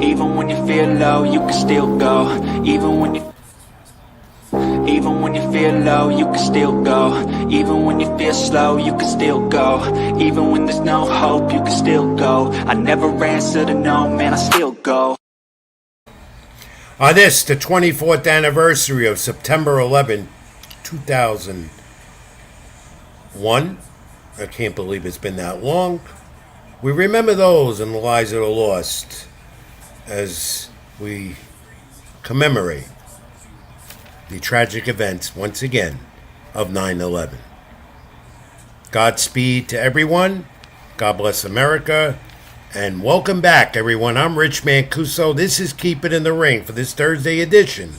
Even when you feel low, you can still go. Even when you feel low, you can still go. Even when you feel slow, you can still go. Even when there's no hope, you can still go. I never answer to no, man, I still go. On this, the 24th anniversary of September 11, 2001, I can't believe it's been that long, we remember those and the lives that are lost as we commemorate the tragic events, once again, of 9/11. Godspeed to everyone. God bless America. And welcome back, everyone. I'm Rich Mancuso. This is Keep It in the Ring for this Thursday edition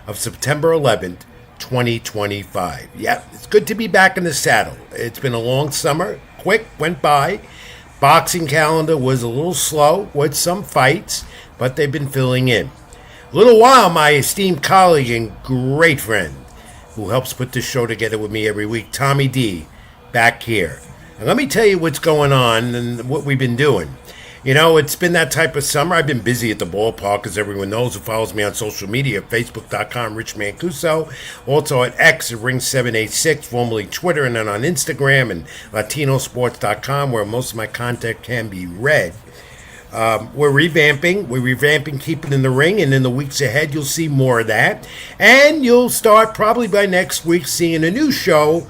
of September 11th, 2025. Yeah, it's good to be back in the saddle. It's been a long summer. Quick, went by. Boxing calendar was a little slow with some fights, but they've been filling in. A little while, my esteemed colleague and great friend, who helps put this show together with me every week, Tommy D, back here. And let me tell you what's going on and what we've been doing. You know, it's been that type of summer. I've been busy at the ballpark, as everyone knows who follows me on social media, facebook.com, Rich Mancuso. Also at X, at Ring786, formerly Twitter, and then on Instagram and latinosports.com, where most of my content can be read. We're revamping Keep It in the Ring, and in the weeks ahead you'll see more of that. And you'll start probably by next week seeing a new show.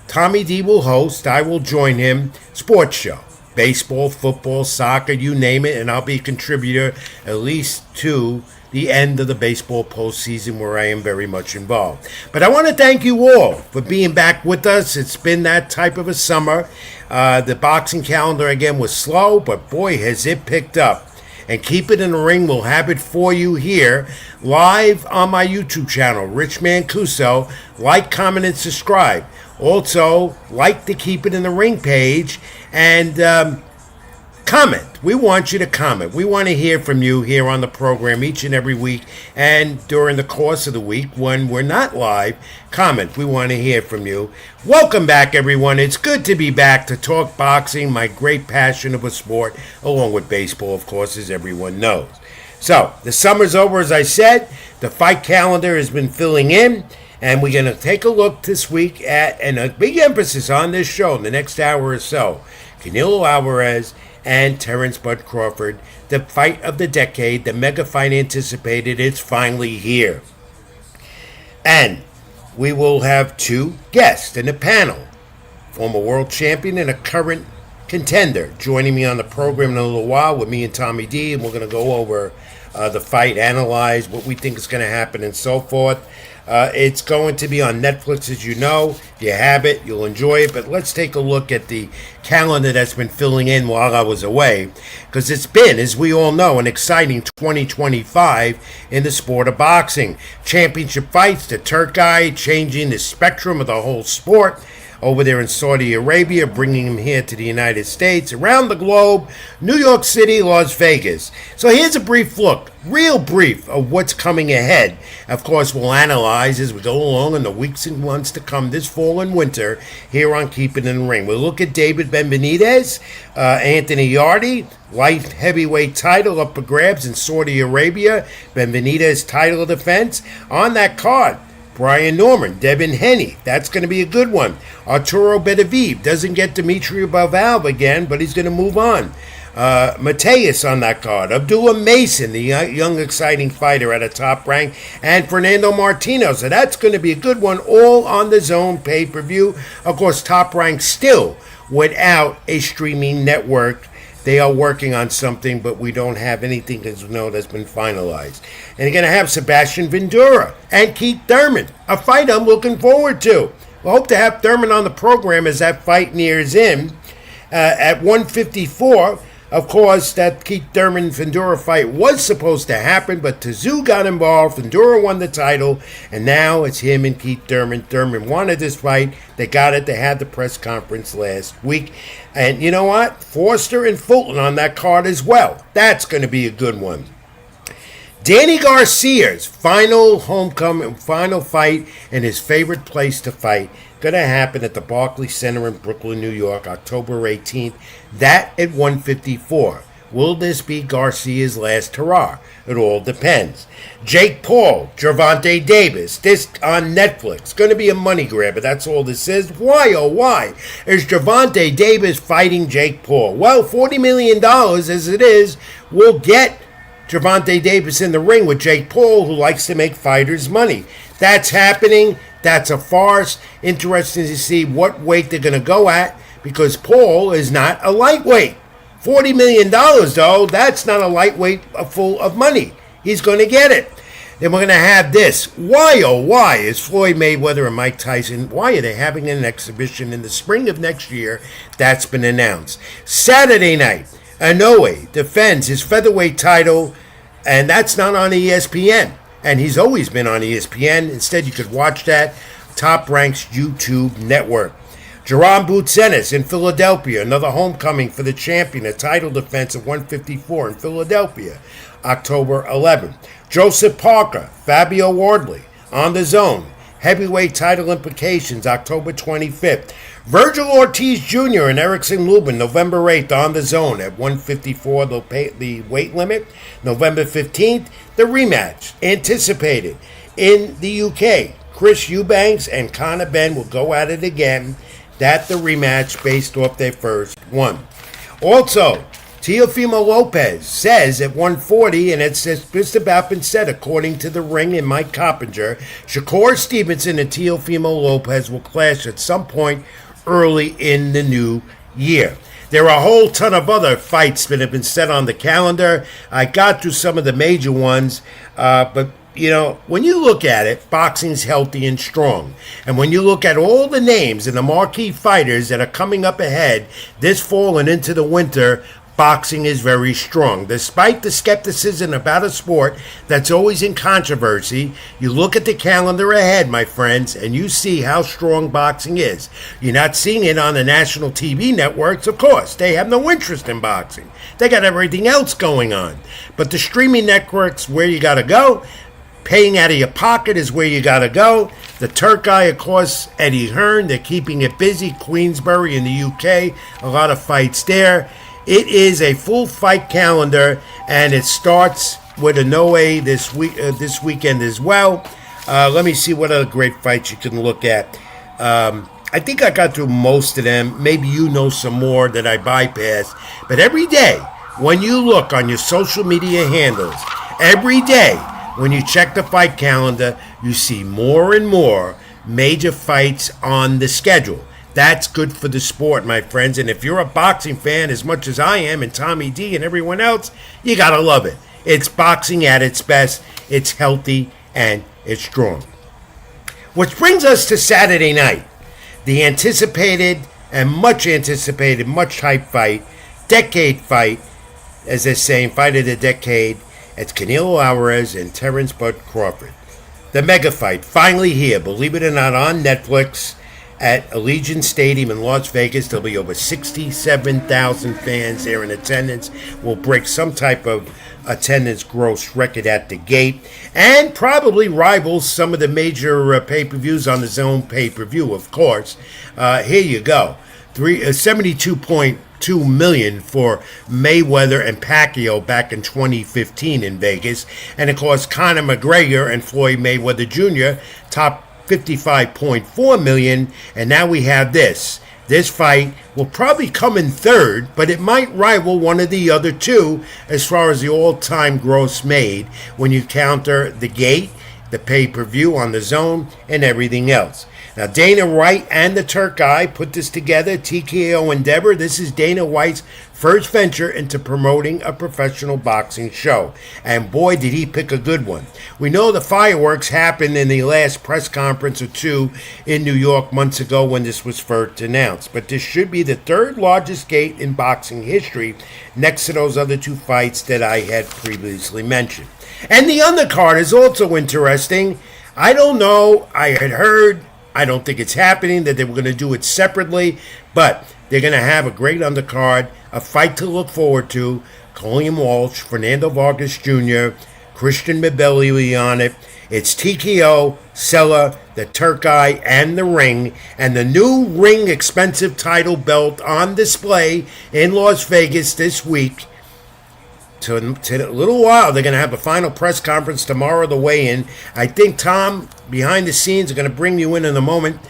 Tommy D will host, I will join him, sports show. Baseball, football, soccer, you name it, and I'll be a contributor at least to the end of the baseball postseason, where I am very much involved. But I want to thank you all for being back with us. It's been that type of a summer. The boxing calendar, again, was slow, but boy, has it picked up. And Keep It in the Ring will have it for you here, live on my YouTube channel, Rich Mancuso. Like, comment, and subscribe. Also, like the Keep It in the Ring page, and comment. We want you to comment. We want to hear from you here on the program each and every week, and during the course of the week when we're not live, comment. We want to hear from you. Welcome back, everyone. It's good to be back to talk boxing, my great passion of a sport, along with baseball, of course, as everyone knows. So, the summer's over, as I said. The fight calendar has been filling in. And we're going to take a look this week at, and a big emphasis on this show in the next hour or so, Canelo Álvarez and Terence Crawford, the fight of the decade, the mega fight anticipated. It's finally here. And we will have two guests in the panel, former world champion and a current contender, joining me on the program in a little while with me and Tommy D, and we're going to go over the fight, analyze what we think is going to happen, and so forth. It's going to be on Netflix, as you know. If you have it, you'll enjoy it. But let's take a look at the calendar that's been filling in while I was away, because it's been, as we all know, an exciting 2025 in the sport of boxing. Championship fights, the Turk guy changing the spectrum of the whole sport over there in Saudi Arabia, bringing him here to the United States, around the globe, New York City, Las Vegas. So here's a brief look, real brief, of what's coming ahead. Of course, we'll analyze as we go along in the weeks and months to come this fall and winter here on Keep It in the Ring. We'll look at David Benavidez, Anthony Yarde, light heavyweight title up for grabs in Saudi Arabia, Benavidez title defense. On that card, Brian Norman, Devin Haney. That's going to be a good one. Arturo Beterbiev doesn't get Dimitri Bivol again, but he's going to move on. Mateus on that card. Abdullah Mason, the young, exciting fighter at a top rank. And Fernando Martino. So that's going to be a good one, all on the Zone pay-per-view. Of course, Top Rank still without a streaming network. They are working on something, but we don't have anything that's been finalized. And you're going to have Sebastian Vendura and Keith Thurman, a fight I'm looking forward to. We hope to have Thurman on the program as that fight nears in. At 154, of course, that Keith Thurman-Vendura fight was supposed to happen, but Tszyu got involved. Vendura won the title, and now it's him and Keith Thurman. Thurman wanted this fight. They got it. They had the press conference last week. And you know what? Foster and Fulton on that card as well. That's going to be a good one. Danny Garcia's final homecoming, final fight in his favorite place to fight, going to happen at the Barclays Center in Brooklyn, New York, October 18th. That at 154. Will this be Garcia's last hurrah? It all depends. Jake Paul, Gervonta Davis, this on Netflix. Going to be a money grab, but that's all this is. Why, oh why, is Gervonta Davis fighting Jake Paul? Well, $40 million as it is will get Gervonta Davis in the ring with Jake Paul, who likes to make fighters money. That's happening. That's a farce. Interesting to see what weight they're going to go at, because Paul is not a lightweight. $40 million, though, that's not a lightweight full of money. He's going to get it. Then we're going to have this. Why, oh why, is Floyd Mayweather and Mike Tyson, why are they having an exhibition in the spring of next year? That's been announced. Saturday night, Inoue defends his featherweight title, and that's not on ESPN. And he's always been on ESPN. Instead, you could watch that Top Rank's YouTube network. Jerome Boutsenis in Philadelphia, another homecoming for the champion, a title defense at 154 in Philadelphia, October 11th. Joseph Parker, Fabio Wardley on the zone, heavyweight title implications, October 25th. Virgil Ortiz Jr. and Erickson Lubin, November 8th on the zone at 154, they'll pay the weight limit. November 15th, the rematch, anticipated in the UK. Chris Eubanks and Conor Benn will go at it again. That the rematch based off their first one. Also, Teofimo Lopez says at 140, and it's just about been said according to The Ring and Mike Coppinger, Shakur Stevenson and Teofimo Lopez will clash at some point early in the new year. There are a whole ton of other fights that have been set on the calendar. I got through some of the major ones, but you know, when you look at it, boxing's healthy and strong. And when you look at all the names and the marquee fighters that are coming up ahead this fall and into the winter, boxing is very strong. Despite the skepticism about a sport that's always in controversy, you look at the calendar ahead, my friends, and you see how strong boxing is. You're not seeing it on the national TV networks, of course. They have no interest in boxing. They got everything else going on. But the streaming networks, where you got to go. Paying out of your pocket is where you got to go. The Turk guy, of course, Eddie Hearn, they're keeping it busy. Queensbury in the UK, a lot of fights there. It is a full fight calendar, and it starts with Inoue this weekend as well. Let me see what other great fights you can look at. I think I got through most of them. Maybe you know some more that I bypassed. But every day, when you look on your social media handles, every day, when you check the fight calendar, you see more and more major fights on the schedule. That's good for the sport, my friends. And if you're a boxing fan as much as I am, and Tommy D and everyone else, you got to love it. It's boxing at its best. It's healthy and it's strong. Which brings us to Saturday night. The anticipated and much anticipated, much hyped fight, decade fight, as they're saying, fight of the decade. It's Canelo Álvarez and Terence Crawford. The mega fight finally here, believe it or not, on Netflix at Allegiant Stadium in Las Vegas. There'll be over 67,000 fans there in attendance. We'll break some type of attendance gross record at the gate and probably rivals some of the major pay-per-views on the zone pay-per-view, of course. Here you go. 72.2 million for Mayweather and Pacquiao back in 2015 in Vegas. And of course, Conor McGregor and Floyd Mayweather Jr. top 55.4 million. And now we have this. This fight will probably come in third, but it might rival one of the other two as far as the all-time gross made when you counter the gate, the pay-per-view on the zone, and everything else. Now, Dana White and the Turk guy put this together, TKO Endeavor. This is Dana White's first venture into promoting a professional boxing show. And boy, did he pick a good one. We know the fireworks happened in the last press conference or two in New York months ago when this was first announced. But this should be the third largest gate in boxing history, next to those other two fights that I had previously mentioned. And the undercard is also interesting. I don't know. I had heard, I don't think it's happening, that they were going to do it separately, but they're going to have a great undercard, a fight to look forward to. Colleen Walsh, Fernando Vargas Jr., Christian Mabelli will be on it. It's TKO, Sella, the Turk guy, and the ring, and the new ring expensive title belt on display in Las Vegas this week. to a little while. They're going to have a final press conference tomorrow, the weigh-in. I think, Tom, behind the scenes, are going to bring you in a moment.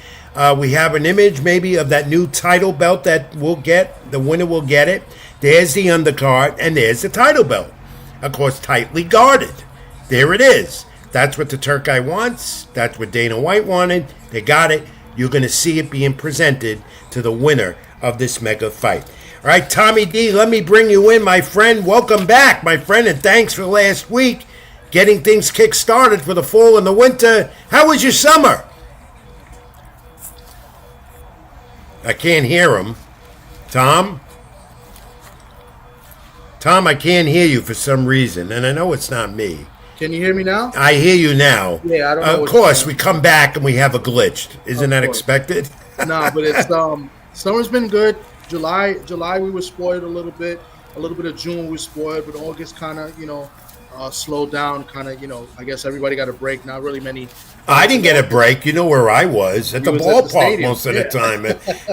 We have an image maybe of that new title belt that we'll get. The winner will get it. There's the undercard, and there's the title belt. Of course, tightly guarded. There it is. That's what the Turk guy wants. That's what Dana White wanted. They got it. You're going to see it being presented to the winner of this mega fight. All right, Tommy D, let me bring you in, my friend. Welcome back, my friend, and thanks for last week getting things kick-started for the fall and the winter. How was your summer? I can't hear him. Tom? Tom, I can't hear you for some reason, and I know it's not me. Can you hear me now? I hear you now. Yeah, I don't know. Of course, we come back and we have a glitch. Isn't that expected? No, but it's summer's been good. July we were spoiled a little bit of June we were spoiled, but August kind of slowed down. Kind of I guess everybody got a break. Not really many. I didn't get a break. You know where I was at the ballpark most of the time,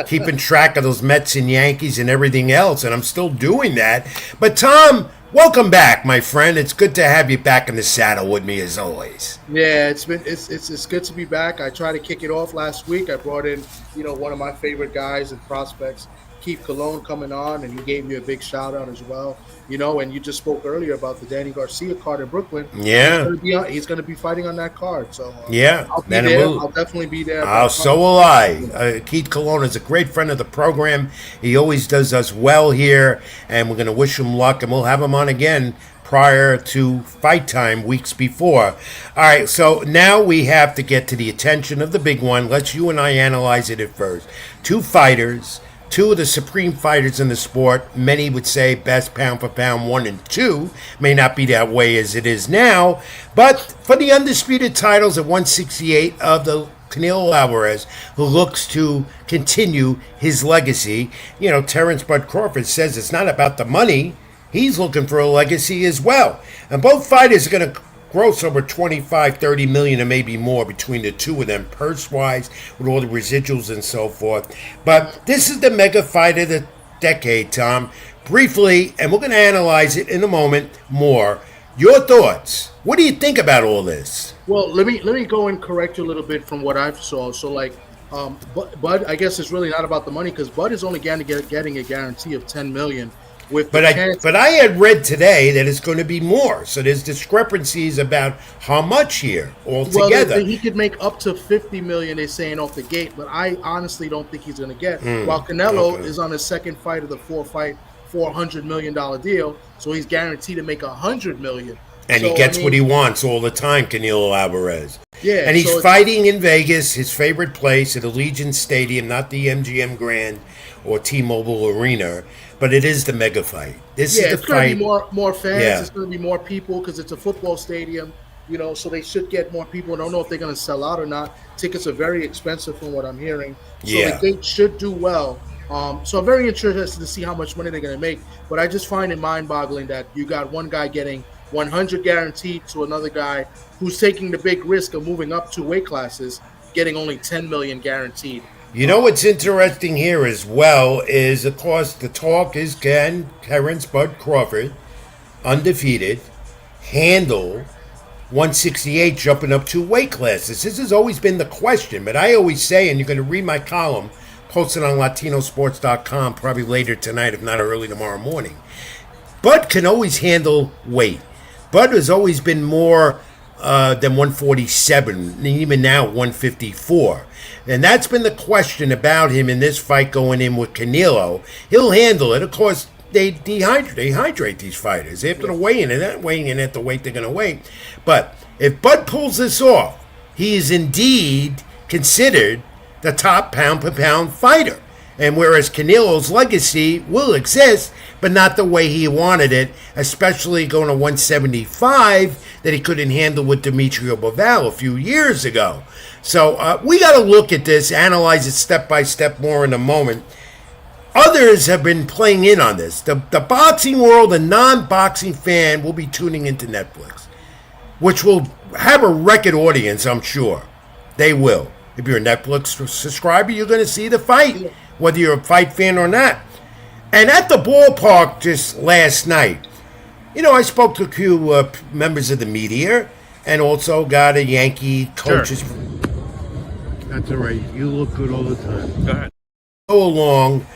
keeping track of those Mets and Yankees and everything else, and I'm still doing that. But Tom, welcome back, my friend. It's good to have you back in the saddle with me as always. Yeah, it's good to be back. I tried to kick it off last week. I brought in one of my favorite guys and prospects, Keith Colon, coming on, and he gave you a big shout out as well. And you just spoke earlier about the Danny Garcia card in Brooklyn. Yeah, he's going to be fighting on that card. So yeah, I'll be there. I'll definitely be there. So will I. Keith Colon is a great friend of the program. He always does us well here, and we're going to wish him luck, and we'll have him on again prior to fight time weeks before. All right, so now we have to get to the attention of the big one. Let's you and I analyze it at first. Two fighters. Two of the supreme fighters in the sport. Many would say best pound for pound 1 and 2. May not be that way as it is now. But for the undisputed titles at 168 of the Canelo Álvarez, who looks to continue his legacy. Terence Bud Crawford says it's not about the money. He's looking for a legacy as well. And both fighters are going to gross over 25, 30 million and maybe more between the two of them, purse-wise, with all the residuals and so forth. But this is the mega fight of the decade, Tom. Briefly, and we're going to analyze it in a moment more. Your thoughts. What do you think about all this? Well, let me go and correct you a little bit from what I've saw. So, Bud, I guess it's really not about the money because Bud is only getting a guarantee of 10 million. But I had read today that it's going to be more. So there's discrepancies about how much here altogether. Well, he could make up to 50 million, they're saying, off the gate. But I honestly don't think he's going to get. While Canelo is on his second fight of the $400 million deal. So he's guaranteed to make 100 million. And he gets what he wants all the time, Canelo Álvarez. Yeah, and he's fighting in Vegas, his favorite place, at Allegiant Stadium, not the MGM Grand or T-Mobile Arena, but it is the mega fight. This is the it's going to be more fans. Yeah. It's going to be more people because it's a football stadium, so they should get more people. I don't know if they're going to sell out or not. Tickets are very expensive from what I'm hearing. So the gate should do well. So I'm very interested to see how much money they're going to make. But I just find it mind-boggling that you got one guy getting 100 guaranteed to another guy who's taking the big risk of moving up 2 weight classes, getting only 10 million guaranteed. What's interesting here as well is, of course, the talk is can Terence Bud Crawford, undefeated, handle 168 jumping up 2 weight classes? This has always been the question, but I always say, and you're going to read my column posted on latinosports.com probably later tonight, if not early tomorrow morning. Bud can always handle weight. Bud has always been more than 147, and even now 154. And that's been the question about him in this fight going in with Canelo. He'll handle it. Of course, they dehydrate these fighters after the weigh-in. They're not weighing in at the weight they're going to weigh. But if Bud pulls this off, he is indeed considered the top pound-per-pound fighter. And whereas Canelo's legacy will exist, but not the way he wanted it, especially going to 175 that he couldn't handle with Demetrio Bivol a few years ago. So we got to look at this, analyze it step by step more in a moment. Others have been playing in on this. The boxing world, the non-boxing fan, will be tuning into Netflix, which will have a record audience, I'm sure. They will. If you're a Netflix subscriber, you're going to see the fight, whether you're a fight fan or not. And at the ballpark just last night, I spoke to a few members of the media and also got a Yankee coaches. Sure. That's all right. You look good all the time. Go ahead. Go along.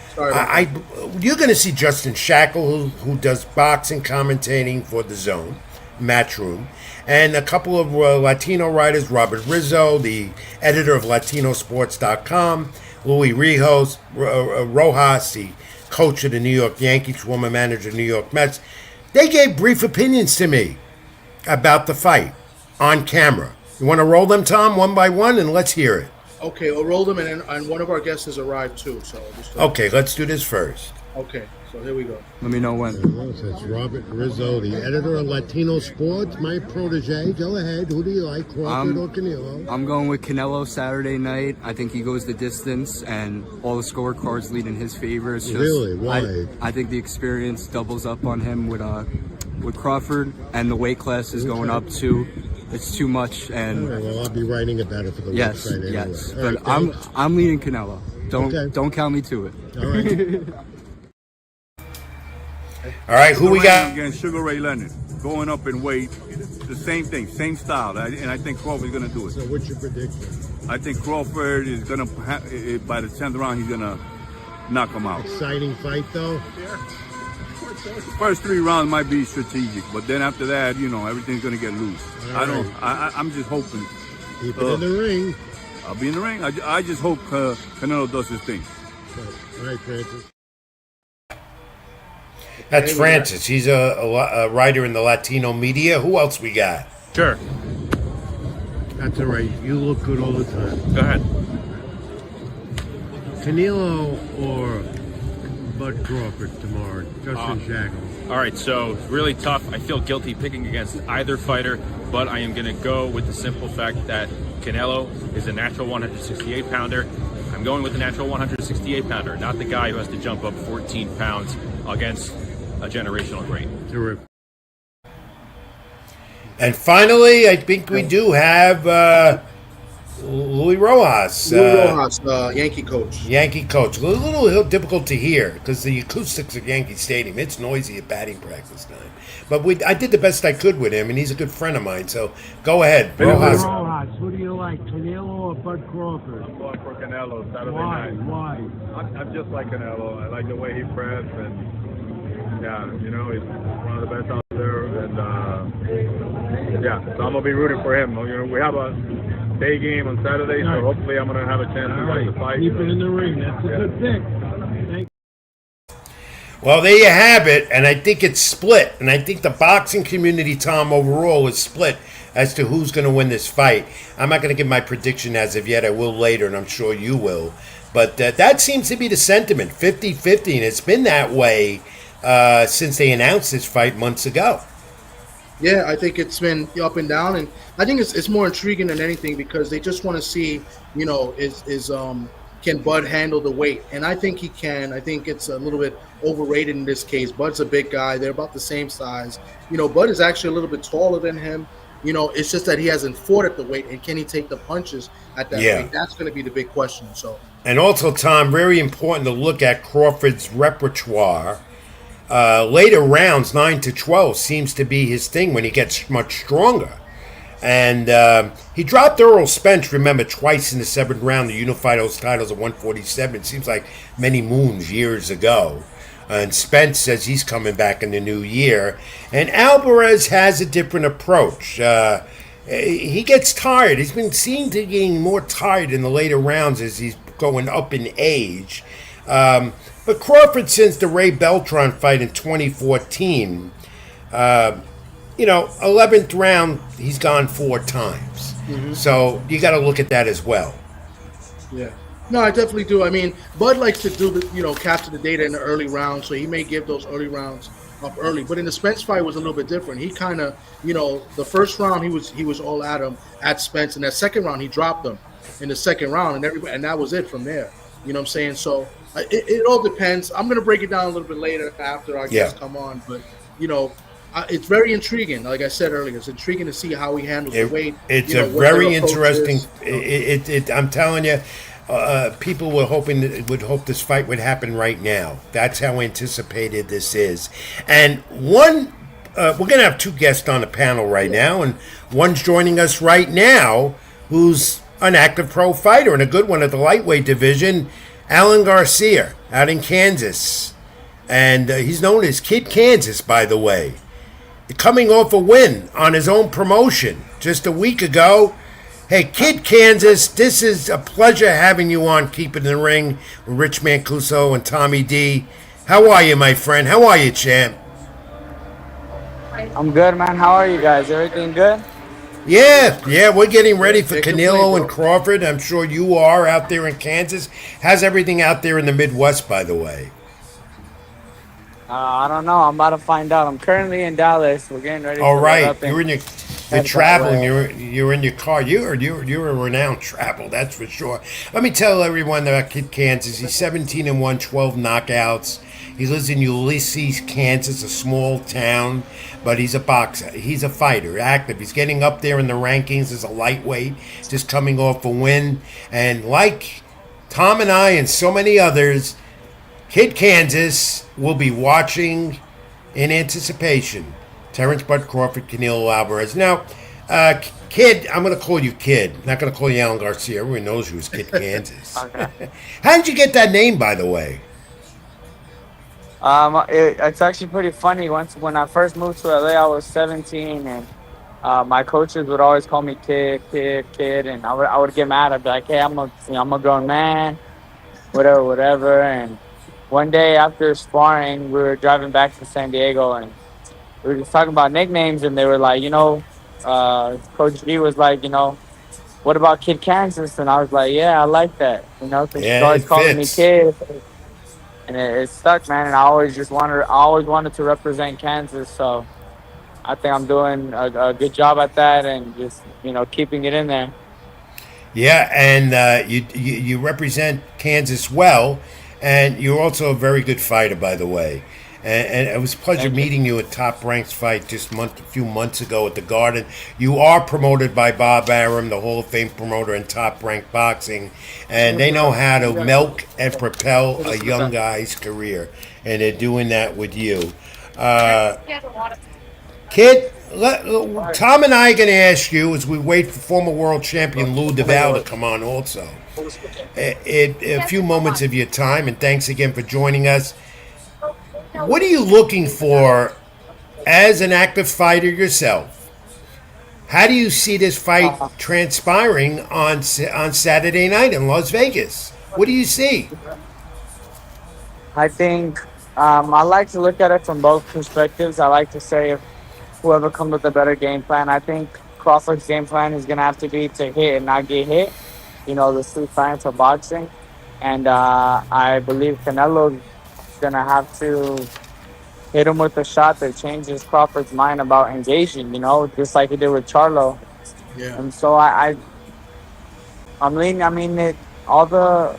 You're going to see Justin Shackle, who does boxing commentating for The Zone, Matchroom, and a couple of Latino writers, Robert Rizzo, the editor of LatinoSports.com, Louis Rojas, the coach of the New York Yankees, former manager of the New York Mets. They gave brief opinions to me about the fight on camera. You want to roll them, Tom, one by one, and let's hear it. Okay, we'll roll them, and one of our guests has arrived too. So okay, let's do this first. Okay, so here we go. Let me know when. That's Robert Rizzo, the editor of Latino Sports, my protege. Go ahead. Who do you like, Crawford or Canelo? I'm going with Canelo Saturday night. I think he goes the distance, and all the scorecards lead in his favor. It's just, really? Why? I think the experience doubles up on him with Crawford, and the weight class is going up too. It's too much, and all right, well, I'll be writing about it for the website anyway. Yes, all but right, I'm leaning Canelo. Don't count me to it. All right. All right, who we got? Against Sugar Ray Leonard, going up in weight, the same thing, same style, and I think Crawford's going to do it. So what's your prediction? I think Crawford is going to, by the 10th round, he's going to knock him out. Exciting fight, though? First 3 rounds might be strategic, but then after that, everything's going to get loose. I'm just hoping. Keep it in the ring. I'll be in the ring. I just hope Canelo does his thing. All right, Francis. That's Francis. He's a writer in the Latino media. Who else we got? Sure. That's all right. You look good all the time. Go ahead. Canelo or Bud Crawford tomorrow? Justin Shackle. All right, so really tough. I feel guilty picking against either fighter, but I am going to go with the simple fact that Canelo is a natural 168-pounder. I'm going with the natural 168-pounder, not the guy who has to jump up 14 pounds against a generational great. Terrific. And finally, I think we do have Louis Rojas. Yankee coach. Yankee coach. A little difficult to hear because the acoustics of Yankee Stadium, it's noisy at batting practice time. But I did the best I could with him, and he's a good friend of mine. So go ahead. Rojas, who do you like, Canelo or Bud Crawford? I'm going for Canelo Saturday night. Why? I'm just like Canelo. I like the way he pressed, and he's one of the best out there. And so I'm gonna be rooting for him. We have a day game on Saturday, so hopefully I'm gonna have a chance to watch the fight. Keep it in the ring. That's a good pick. Well, there you have it, and I think it's split. And I think the boxing community, Tom, overall is split as to who's going to win this fight. I'm not going to give my prediction as of yet. I will later, and I'm sure you will. But that seems to be the sentiment, 50-50, and it's been that way since they announced this fight months ago. Yeah, I think it's been up and down, and I think it's more intriguing than anything because they just want to see, can Bud handle the weight? And I think he can. I think it's a little bit overrated in this case. Bud's a big guy. They're about the same size. Bud is actually a little bit taller than him. It's just that he hasn't fought at the weight, and can he take the punches at that weight? That's going to be the big question. So, and also, Tom, very important to look at Crawford's repertoire. Later rounds, 9 to 12, seems to be his thing when he gets much stronger. And he dropped Earl Spence, remember, twice in the 7th round to unify those titles at 147. It seems like many moons years ago. And Spence says he's coming back in the new year. And Álvarez has a different approach. He gets tired. He's been seen to getting more tired in the later rounds as he's going up in age. But Crawford, since the Ray Beltran fight in 2014, 11th round, he's gone 4 times. Mm-hmm. So you got to look at that as well. Yeah. No, I definitely do. I mean, Bud likes to do capture the data in the early rounds, so he may give those early rounds up early. But in the Spence fight was a little bit different. He kind of, the first round he was all at him at Spence, and that second round he dropped him in the second round, and that was it from there. You know what I'm saying? So it all depends. I'm gonna break it down a little bit later after our guests come on, but it's very intriguing. Like I said earlier, it's intriguing to see how he handles the weight. It's a very interesting. I'm telling you, people would hope this fight would happen right now. That's how anticipated this is. And one we're going to have two guests on the panel right now, and one's joining us right now who's an active pro fighter and a good one at the lightweight division, Alan Garcia out in Kansas. And he's known as Kid Kansas, by the way. Coming off a win on his own promotion just a week ago. Hey, Kid Kansas, this is a pleasure having you on Keep It in the Ring with Rich Mancuso and Tommy D. How are you, my friend? How are you, champ? I'm good, man. How are you guys? Everything good? Yeah, we're getting ready for Canelo and Crawford. I'm sure you are out there in Kansas. How's everything out there in the Midwest, by the way? I don't know. I'm about to find out. I'm currently in Dallas. We're getting ready. All right, you're traveling. You're in your car. You're a renowned travel. That's for sure. Let me tell everyone about Kid Kansas. He's 17-1, 12 knockouts. He lives in Ulysses, Kansas, a small town, but he's a boxer. He's a fighter, active. He's getting up there in the rankings as a lightweight, just coming off a win. And like Tom and I and so many others, Kid Kansas will be watching in anticipation Terence Crawford, Canelo Álvarez. Now, Kid, I'm going to call you Kid. I'm not going to call you Alan Garcia. Everyone knows you as Kid Kansas. Okay. How did you get that name, by the way? It's actually pretty funny. When I first moved to LA, I was 17, and my coaches would always call me Kid, and I would get mad. I'd be like, "Hey, I'm a grown man, whatever." And one day after sparring, we were driving back to San Diego, and we were just talking about nicknames, and they were like, Coach G was like, what about Kid Kansas? And I was like, yeah, I like that, because she's always calling me Kid. And it stuck, man. And I always wanted to represent Kansas. So I think I'm doing a good job at that, and just keeping it in there. Yeah, and you represent Kansas well, and you're also a very good fighter, by the way. And it was a pleasure meeting you at Top Rank's fight just a few months ago at the Garden. You are promoted by Bob Arum, the Hall of Fame promoter in Top Rank Boxing, and they know how to milk and propel a young guy's career, and they're doing that with you. Kid, Tom and I are going to ask you, as we wait for former world champion Lou DeVal to come on also, a few moments of your time, and thanks again for joining us. What are you looking for as an active fighter yourself? How do you see this fight transpiring on Saturday night in Las Vegas? What do you see? I think I like to look at it from both perspectives. I like to say if whoever comes with a better game plan, I think Crawford's game plan is going to have to be to hit and not get hit. The street science of boxing. And I believe Canelo's gonna have to hit him with a shot that changes Crawford's mind about engaging, just like he did with Charlo. Yeah. And so I'm leaning. I mean, all the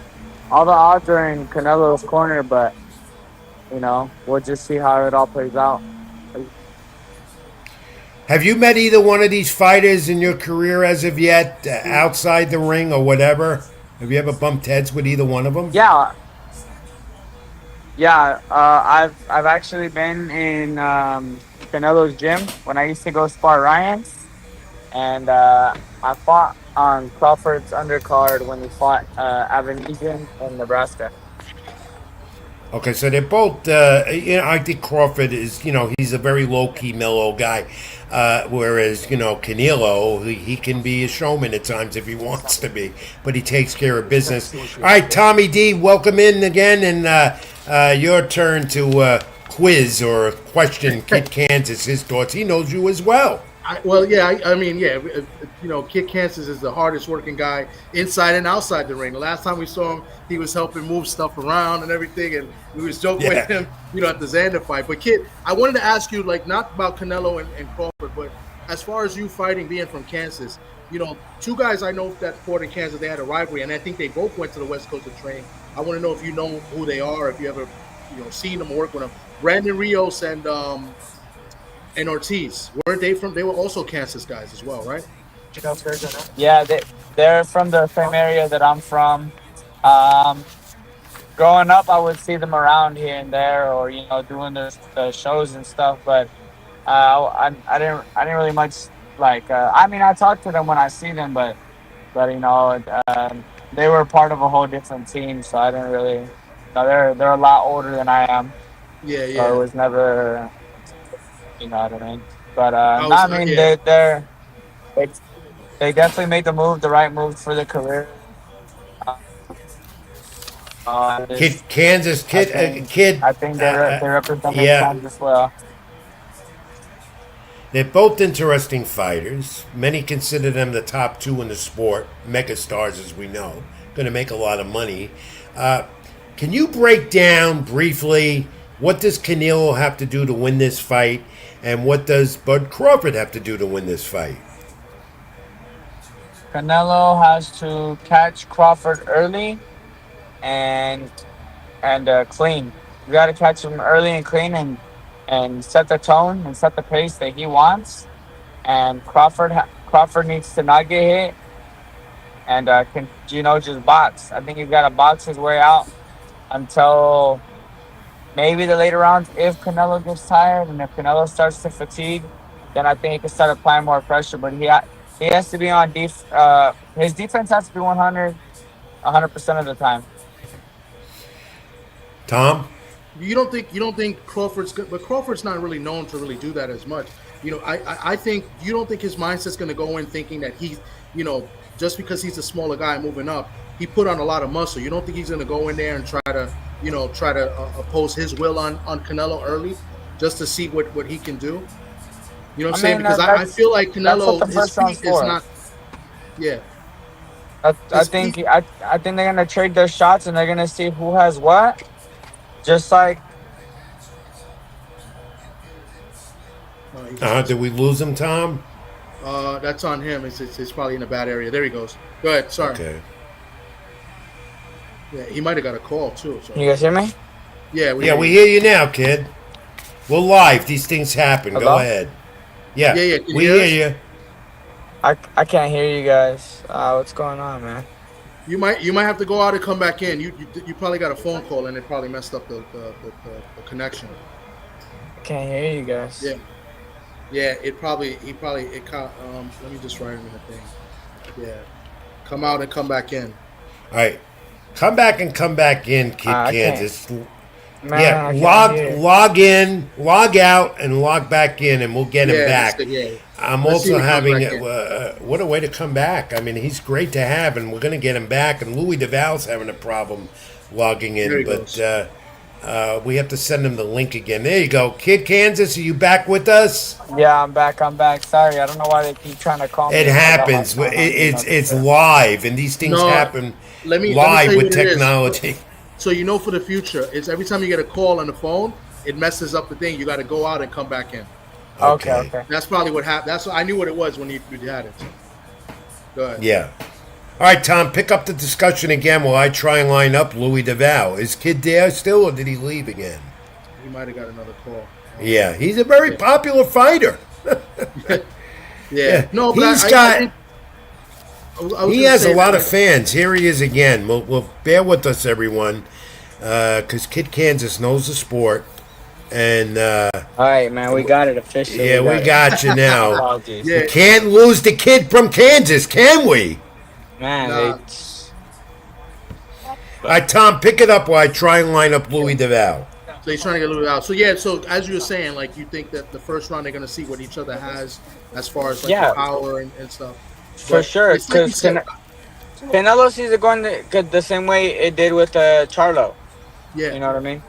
odds are in Canelo's corner, but we'll just see how it all plays out. Have you met either one of these fighters in your career as of yet, outside the ring or whatever? Have you ever bumped heads with either one of them? Yeah, I've actually been in Canelo's gym when I used to go spar Ryan's, and I fought on Crawford's undercard when he fought Avenesian in Nebraska. Okay, so they're both, I think Crawford is, he's a very low-key, mellow guy, whereas, Canelo, he can be a showman at times if he wants to be, but he takes care of business. All right, Tommy D, welcome in again, and your turn to quiz or question Kid Kansas, his thoughts. He knows you as well. Kid Kansas is the hardest working guy inside and outside the ring. The last time we saw him, he was helping move stuff around and everything, and we was joking with him, at the Xander fight. But Kid, I wanted to ask you, not about Canelo and Crawford, but as far as you fighting, being from Kansas, two guys I know that fought in Kansas, they had a rivalry, and I think they both went to the West Coast to train. I want to know if you know who they are, if you ever, seen them work with them. Brandon Rios and Ortiz, weren't they from? They were also Kansas guys as well, right? Yeah, they're from the same area that I'm from. Growing up, I would see them around here and there, or doing the shows and stuff. But I didn't really much like. I mean, I talk to them when I see them, but they were part of a whole different team, so I didn't really. No, they're a lot older than I am, Yeah, so it yeah. was never, you know what I mean. But I no, was, I mean yeah. they they definitely made the right move for the career. Kid, Just, Kansas, I kid, think kid. I think they represented Yeah, Kansas well. they're both interesting fighters. Many consider them the top two in the sport, megastars as we know. Going to make a lot of money. Can you break down briefly what does Canelo have to do to win this fight, and what does Bud Crawford have to do to win this fight? Canelo has to catch Crawford early and clean. You got to catch him early and clean and set the tone and set the pace that he wants. And Crawford needs to not get hit and can just box. I think he's got to box his way out until maybe the later rounds. If Canelo gets tired and if Canelo starts to fatigue, then I think he can start applying more pressure. But he has to be on his defense has to be 100% of the time. Tom? You don't think Crawford's good, but Crawford's not really known to really do that as much. I think you don't think his mindset's going to go in thinking that he's, just because he's a smaller guy moving up, he put on a lot of muscle. You don't think he's going to go in there and try to oppose his will on Canelo early, just to see what he can do. You know what I'm saying? Because I feel like Canelo, his feet is not. Yeah. I think they're gonna trade their shots and they're gonna see who has what. Just like Did we lose him, Tom? That's on him. It's probably in a bad area. There he goes. Go ahead. Sorry. Okay. Yeah, he might have got a call too. So. Can you guys hear me? Yeah, we hear you now, kid. We're live. These things happen. Hello? Go ahead. Yeah, we hear you. I can't hear you guys. What's going on, man? You might have to go out and come back in. You probably got a phone call and it probably messed up the connection. I can't hear you guys. Yeah. Let me just write in the thing. Yeah, come out and come back in. All right, come back in, Kid Kansas. Man, log in, log out, and log back in, and we'll get him back. I'm also having what a way to come back. I mean, he's great to have, and we're going to get him back. And Louis DeVal's having a problem logging in, but we have to send him the link again. There you go, Kid Kansas. Are you back with us? Yeah, I'm back. Sorry, I don't know why they keep trying to call me. It happens. It's live, and these things happen live with technology. So for the future, it's every time you get a call on the phone, it messes up the thing. You got to go out and come back in. Okay. That's probably what happened. I knew what it was when you had it. Go ahead. Yeah. All right, Tom, pick up the discussion again while I try and line up Louis DeVal. Is Kid there still, or did he leave again? He might have got another call. Yeah, he's a very popular fighter. Yeah. No, but he has a lot of fans. Here he is again. We'll bear with us, everyone, because Kid Kansas knows the sport. And all right, man, we got it officially. Yeah, we got you now. Yeah. We can't lose the kid from Kansas, can we? Man, All right, Tom, pick it up while I try and line up Louis DeVal. So he's trying to get Louis out. So as you were saying, like, you think that the first round they're going to see what each other has as far as the power and stuff. For sure, because Canelo sees it going the same way it did with Charlo. Yeah, you know what I mean.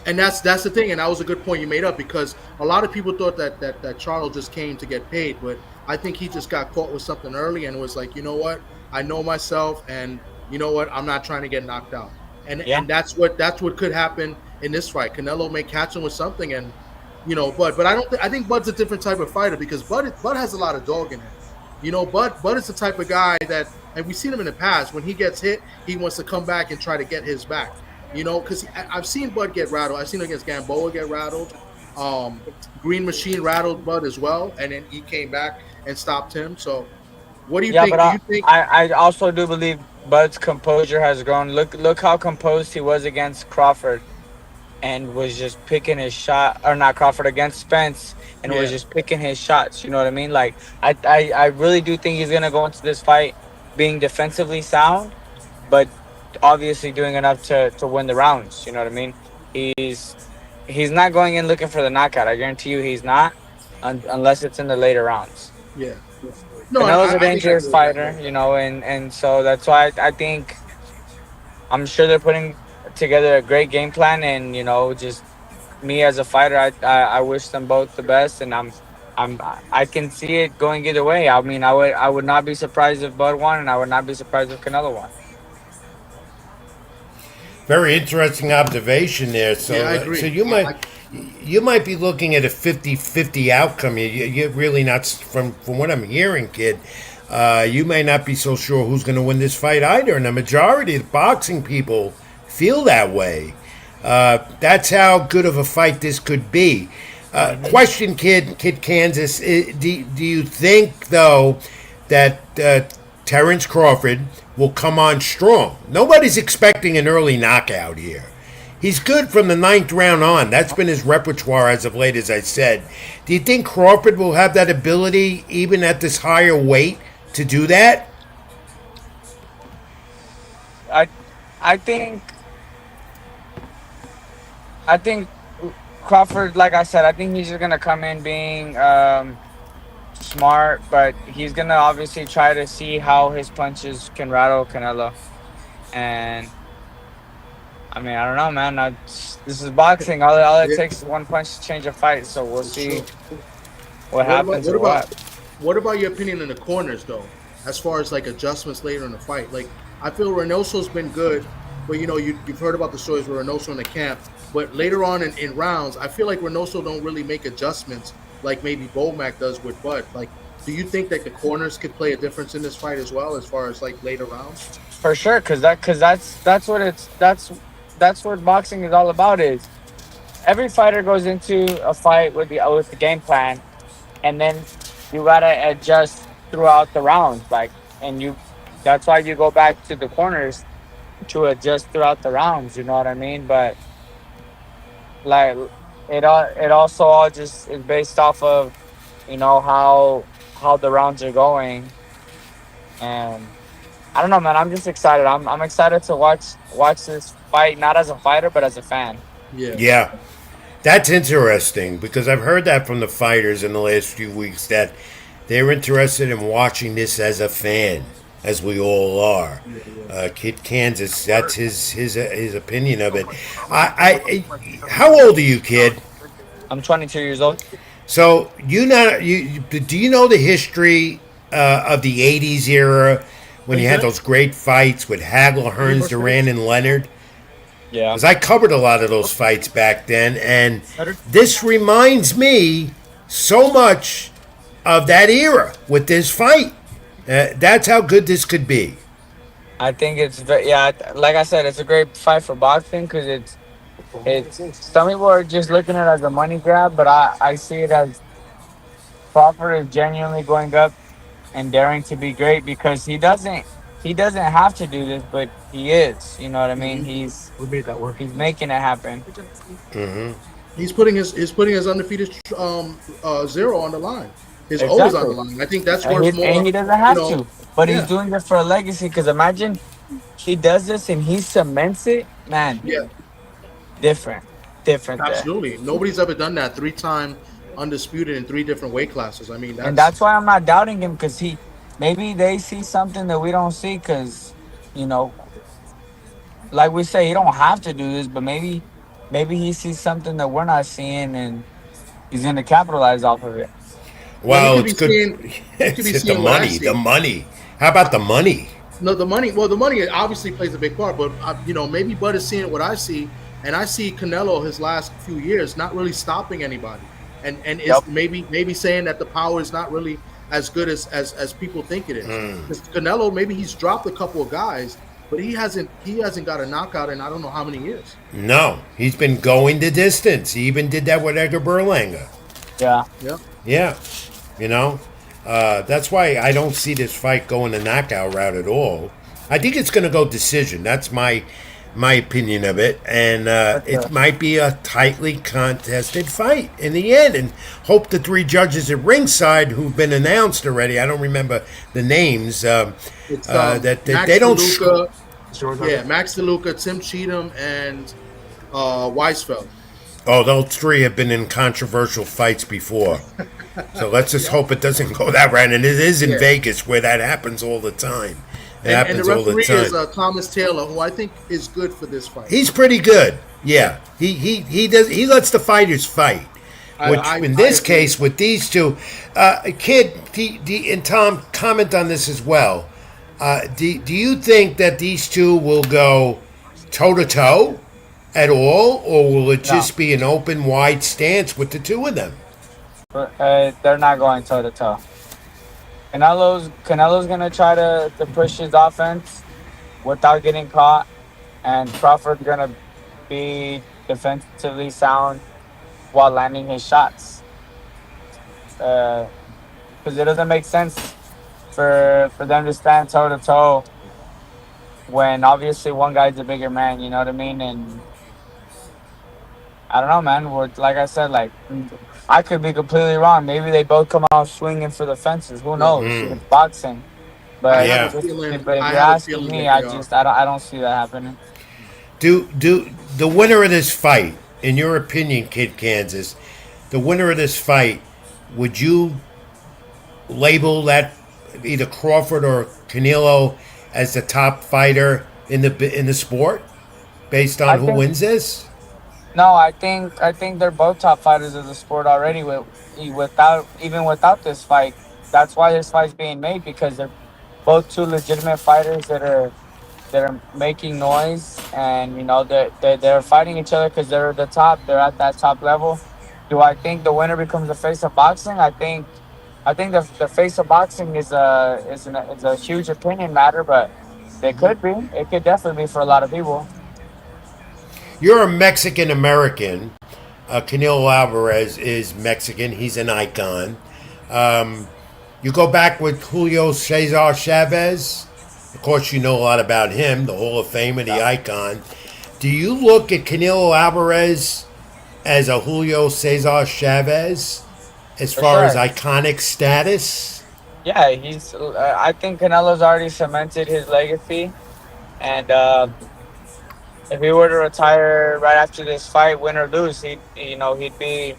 And that's the thing, and that was a good point you made up, because a lot of people thought that Charlo just came to get paid, but I think he just got caught with something early and was like, you know what, I know myself, and you know what, I'm not trying to get knocked out, and that's what could happen in this fight. Canelo may catch him with something, and but I think Bud's a different type of fighter, because Bud has a lot of dog in him. Bud is the type of guy that, and we've seen him in the past, when he gets hit, he wants to come back and try to get his back. Because I've seen Bud get rattled. I've seen him against Gamboa get rattled. Green Machine rattled Bud as well, and then he came back and stopped him. So, what do you think? But I also do believe Bud's composure has grown. Look how composed he was against Crawford. and was just picking his shot, or not Crawford, against Spence, and was just picking his shots. You know what I mean? Like I really do think he's gonna go into this fight being defensively sound, but obviously doing enough to win the rounds. You know what I mean? He's not going in looking for the knockout. I guarantee you, he's not, unless it's in the later rounds. Yeah. No, Canelo's a dangerous fighter, you know, and so that's why I think I'm sure they're putting together a great game plan, and you know, just me as a fighter, I wish them both the best, and I can see it going either way. I mean, I would not be surprised if Bud won, and I would not be surprised if Canelo won. Very interesting observation there. So, I agree. So you might be looking at a 50-50 outcome. You're really not, from what I'm hearing, kid. You may not be so sure who's going to win this fight either, and the majority of boxing people feel that way. That's how good of a fight this could be. Question, Kid Kansas, do you think, though, that Terence Crawford will come on strong? Nobody's expecting an early knockout here. He's good from the 9th round on. That's been his repertoire as of late, as I said. Do you think Crawford will have that ability, even at this higher weight, to do that? I think Crawford, like I said, I think he's just gonna come in being smart, but he's gonna obviously try to see how his punches can rattle Canelo. And I mean, I don't know, man. This is boxing. All it takes is one punch to change a fight. So we'll see what happens. What about your opinion in the corners, though? As far as like adjustments later in the fight, like I feel Reynoso's been good, but you know you've heard about the stories with Reynoso in the camp. But later on in rounds, I feel like Reynoso don't really make adjustments like maybe Bomac does with Bud. Like, do you think that the corners could play a difference in this fight as well, as far as like later rounds? For sure, because that's what boxing is all about. Is every fighter goes into a fight with the game plan, and then you gotta adjust throughout the rounds. Like, that's why you go back to the corners to adjust throughout the rounds. You know what I mean? But like it also all just is based off of, you know, how the rounds are going. And I don't know, man, I'm just excited. I'm excited to watch this fight, not as a fighter but as a fan. Yeah, that's interesting, because I've heard that from the fighters in the last few weeks, that they're interested in watching this as a fan, as we all are. Kid Kansas, that's his opinion of it. How old are you, kid? I'm 22 years old. So do you know the history of the '80s era, when you had those great fights with Hagler, Hearns, Duran, and Leonard? Yeah. Because I covered a lot of those fights back then, and this reminds me so much of that era with this fight. That's how good this could be. I think like I said, it's a great fight for boxing, because it's some people are just looking at it as a money grab, but I see it as Crawford is genuinely going up and daring to be great, because he doesn't have to do this, but he is. You know what I mean? He's making it happen. Mm-hmm. He's putting his undefeated 0 on the line. His O is on the line. I think that's worth more. And he doesn't have to, but he's doing it for a legacy. Because imagine he does this and he cements it, man. Yeah, different. Absolutely, nobody's ever done that. 3-time undisputed in 3 different weight classes. I mean, that's why I'm not doubting him, because maybe they see something that we don't see. Because, you know, like we say, he don't have to do this, but maybe he sees something that we're not seeing, and he's going to capitalize off of it. Well, it's good. It's the money. How about the money? No, the money. Well, the money obviously plays a big part, but you know, maybe Bud is seeing what I see, and I see Canelo his last few years not really stopping anybody, and is maybe saying that the power is not really as good as people think it is. Because Canelo, maybe he's dropped a couple of guys, but he hasn't got a knockout in I don't know how many years. No, he's been going the distance. He even did that with Edgar Berlanga. Yeah. You know, that's why I don't see this fight going the knockout route at all. I think it's going to go decision. That's my my opinion of it, and it might be a tightly contested fight in the end. And hope the three judges at ringside who've been announced already. I don't remember the names. That they don't. Max DeLuca, Tim Cheatham, and Weisfeld. Oh, those three have been in controversial fights before. So let's just hope it doesn't go that route. And it is in Vegas where that happens all the time. And the referee is Thomas Taylor, who I think is good for this fight. He's pretty good. Yeah, he does. He lets the fighters fight. Which in this case, with these two, Kid and Tom, comment on this as well. Do you think that these two will go toe to toe at all, or will it just be an open, wide stance with the two of them? They're not going toe to toe. Canelo's gonna try to push his offense without getting caught, and Crawford's gonna be defensively sound while landing his shots. Because it doesn't make sense for them to stand toe to toe when obviously one guy's a bigger man. You know what I mean? And I don't know, man. Like I said, I could be completely wrong. Maybe they both come out swinging for the fences. Who knows? It's boxing. But, if you're asking me, I don't see that happening. Do the winner of this fight, in your opinion, Kid Kansas, the winner of this fight, would you label that either Crawford or Canelo as the top fighter in the sport, based on who wins this? No, I think they're both top fighters of the sport already. Without this fight, that's why this fight's being made, because they're both two legitimate fighters that are making noise, and they're fighting each other because they're at the top. They're at that top level. Do I think the winner becomes the face of boxing? I think the face of boxing is a huge opinion matter, but it could be. It could definitely be for a lot of people. You're a Mexican American. Canelo Álvarez is Mexican. He's an icon. You go back with Julio Cesar Chavez. Of course, you know a lot about him, the Hall of Famer, the icon. Do you look at Canelo Álvarez as a Julio Cesar Chavez as far as iconic status? Yeah, I think Canelo's already cemented his legacy, and if he were to retire right after this fight, win or lose, he'd be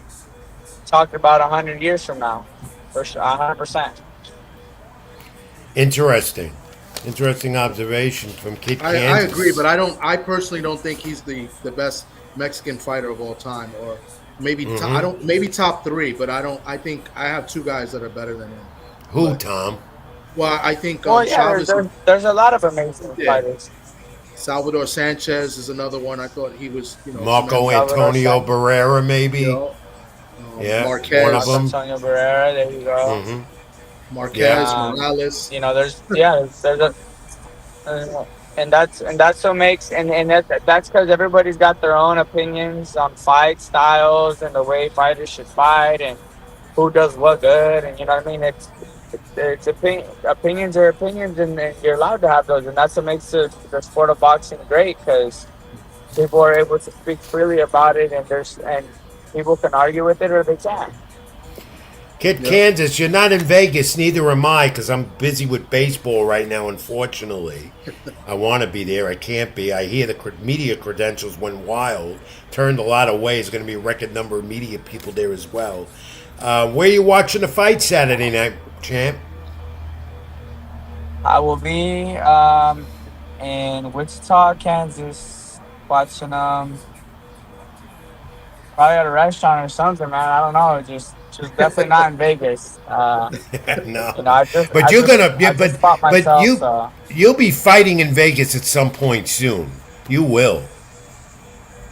talked about 100 years from now, for 100%. Interesting observation from Kid Kansas. I agree, but I personally don't think he's the best Mexican fighter of all time, or maybe maybe top three, but I think I have two guys that are better than him. Who, Tom? Well, I think Chavez, there's a lot of amazing fighters. Salvador Sanchez is another one. I thought he was, Marco Antonio Barrera, maybe. Marquez, one of them. Antonio Barrera, there you go. Mm-hmm. Marquez, Morales. And that's what makes that's because everybody's got their own opinions on fight styles and the way fighters should fight and who does what good, and you know what I mean. It's opinions are opinions, and you're allowed to have those, and that's what makes the sport of boxing great, because people are able to speak freely about it, and people can argue with it or they can't. Kid Kansas, you're not in Vegas, neither am I, because I'm busy with baseball right now, unfortunately. I want to be there. I can't be. I hear the media credentials went wild, turned a lot away. There's going to be a record number of media people there as well. Where are you watching the fight Saturday night, champ? I will be in Wichita, Kansas, watching probably at a restaurant or something, man. I don't know. Just definitely not in Vegas. No. You'll be fighting in Vegas at some point soon. You will.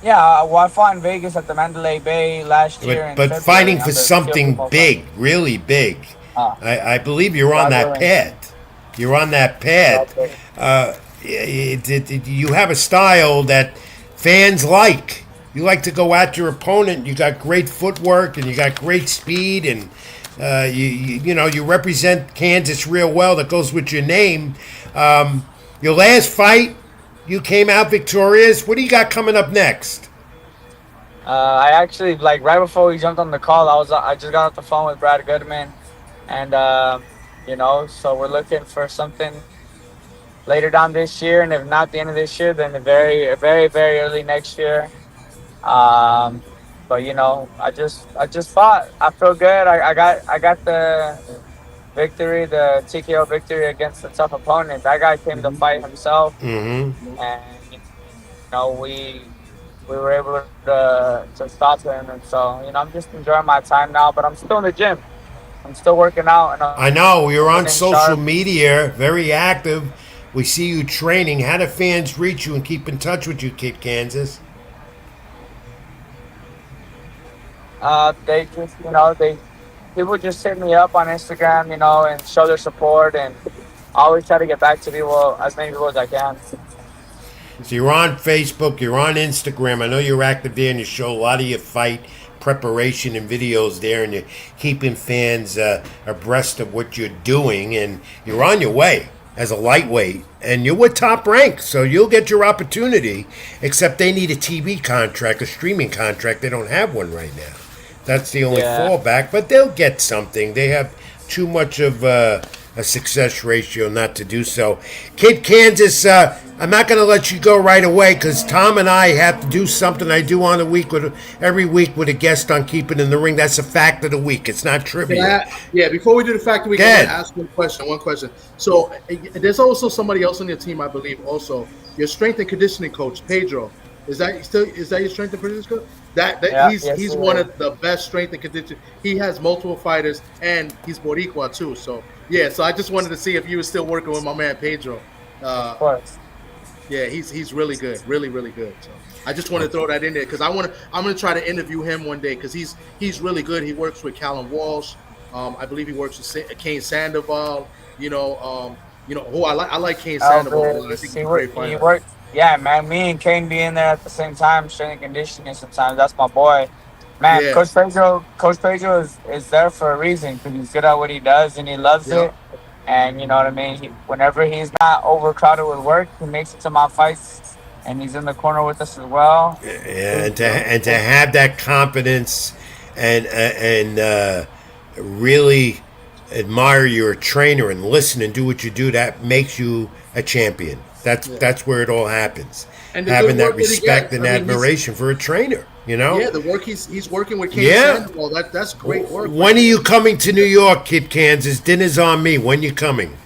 Yeah, well, I fought in Vegas at the Mandalay Bay last year. But fighting for something big, really big. I believe you're on that path. You're on that path. You have a style that fans like. You like to go at your opponent. You got great footwork and you got great speed, and you represent Kansas real well. That goes with your name. Your last fight You came out victorious. What do you got coming up next? I actually, like, right before we jumped on the call, I just got off the phone with Brad Goodman, and so we're looking for something later down this year, and if not the end of this year, then the very, very, very early next year. But I just fought. I feel good. I got the victory, the TKO victory against a tough opponent. That guy came to fight himself, and we were able to stop him. And so I'm just enjoying my time now. But I'm still in the gym. I'm still working out. And I know you're on social media, very active. We see you training. How do fans reach you and keep in touch with you, Kid Kansas? They just, people just hit me up on Instagram, and show their support, and I always try to get back to people, as many people as I can. So you're on Facebook, you're on Instagram. I know you're active there, and you show a lot of your fight preparation and videos there, and you're keeping fans abreast of what you're doing, and you're on your way as a lightweight, and you're with Top Rank, so you'll get your opportunity, except they need a TV contract, a streaming contract. They don't have one right now. That's the only fallback, but they'll get something. They have too much of a success ratio not to do so. Kid Kansas, I'm not going to let you go right away because Tom and I have to do something I do on every week with a guest on Keep It in the Ring. That's a fact of the week. It's not trivia. Before we do the fact of the week, I'm going to ask you one question. So there's also somebody else on your team, I believe, also. Your strength and conditioning coach, Pedro. Is that your strength and conditioning coach? He's one of the best strength and conditioning. He has multiple fighters, and he's Boricua too. So so I just wanted to see if you were still working with my man Pedro. Of course. Yeah, he's really good, really really good. So I just want to throw that in there because I'm gonna try to interview him one day because he's really good. He works with Callum Walsh. I believe he works with Kane Sandoval. I like Kane Sandoval. I think he's a great fighter. Yeah, man. Me and Kane be in there at the same time, strength and conditioning. Sometimes that's my boy, man. Yeah. Coach Pedro is there for a reason because he's good at what he does and he loves it. And you know what I mean. Whenever he's not overcrowded with work, he makes it to my fights, and he's in the corner with us as well. Yeah, and to have that confidence and really admire your trainer and listen and do what you do, that makes you a champion. That's where it all happens. And having that respect and admiration for a trainer, Yeah, the work he's working with Kane Sandoval, that's great work. When are you coming to New York, Kid Kansas? Dinner's on me. When you coming?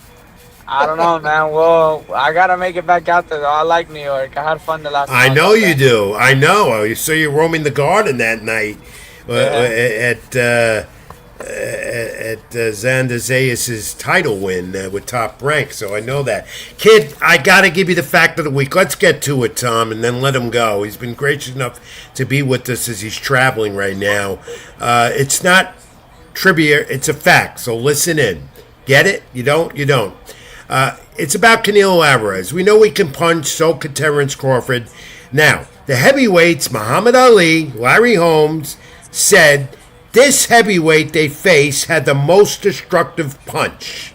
I don't know, man. Well, I gotta make it back out there. Though. I like New York. I had fun the last time. I know you do. I know. You saw you roaming the garden that night at Xander Zayas' title win with Top Rank, so I know that. Kid, I got to give you the fact of the week. Let's get to it, Tom, and then let him go. He's been gracious enough to be with us as he's traveling right now. It's not trivia, it's a fact, so listen in. Get it? You don't? You don't. It's about Canelo Álvarez. We know he can punch, so could Terence Crawford. Now, the heavyweights, Muhammad Ali, Larry Holmes, said this heavyweight they face had the most destructive punch.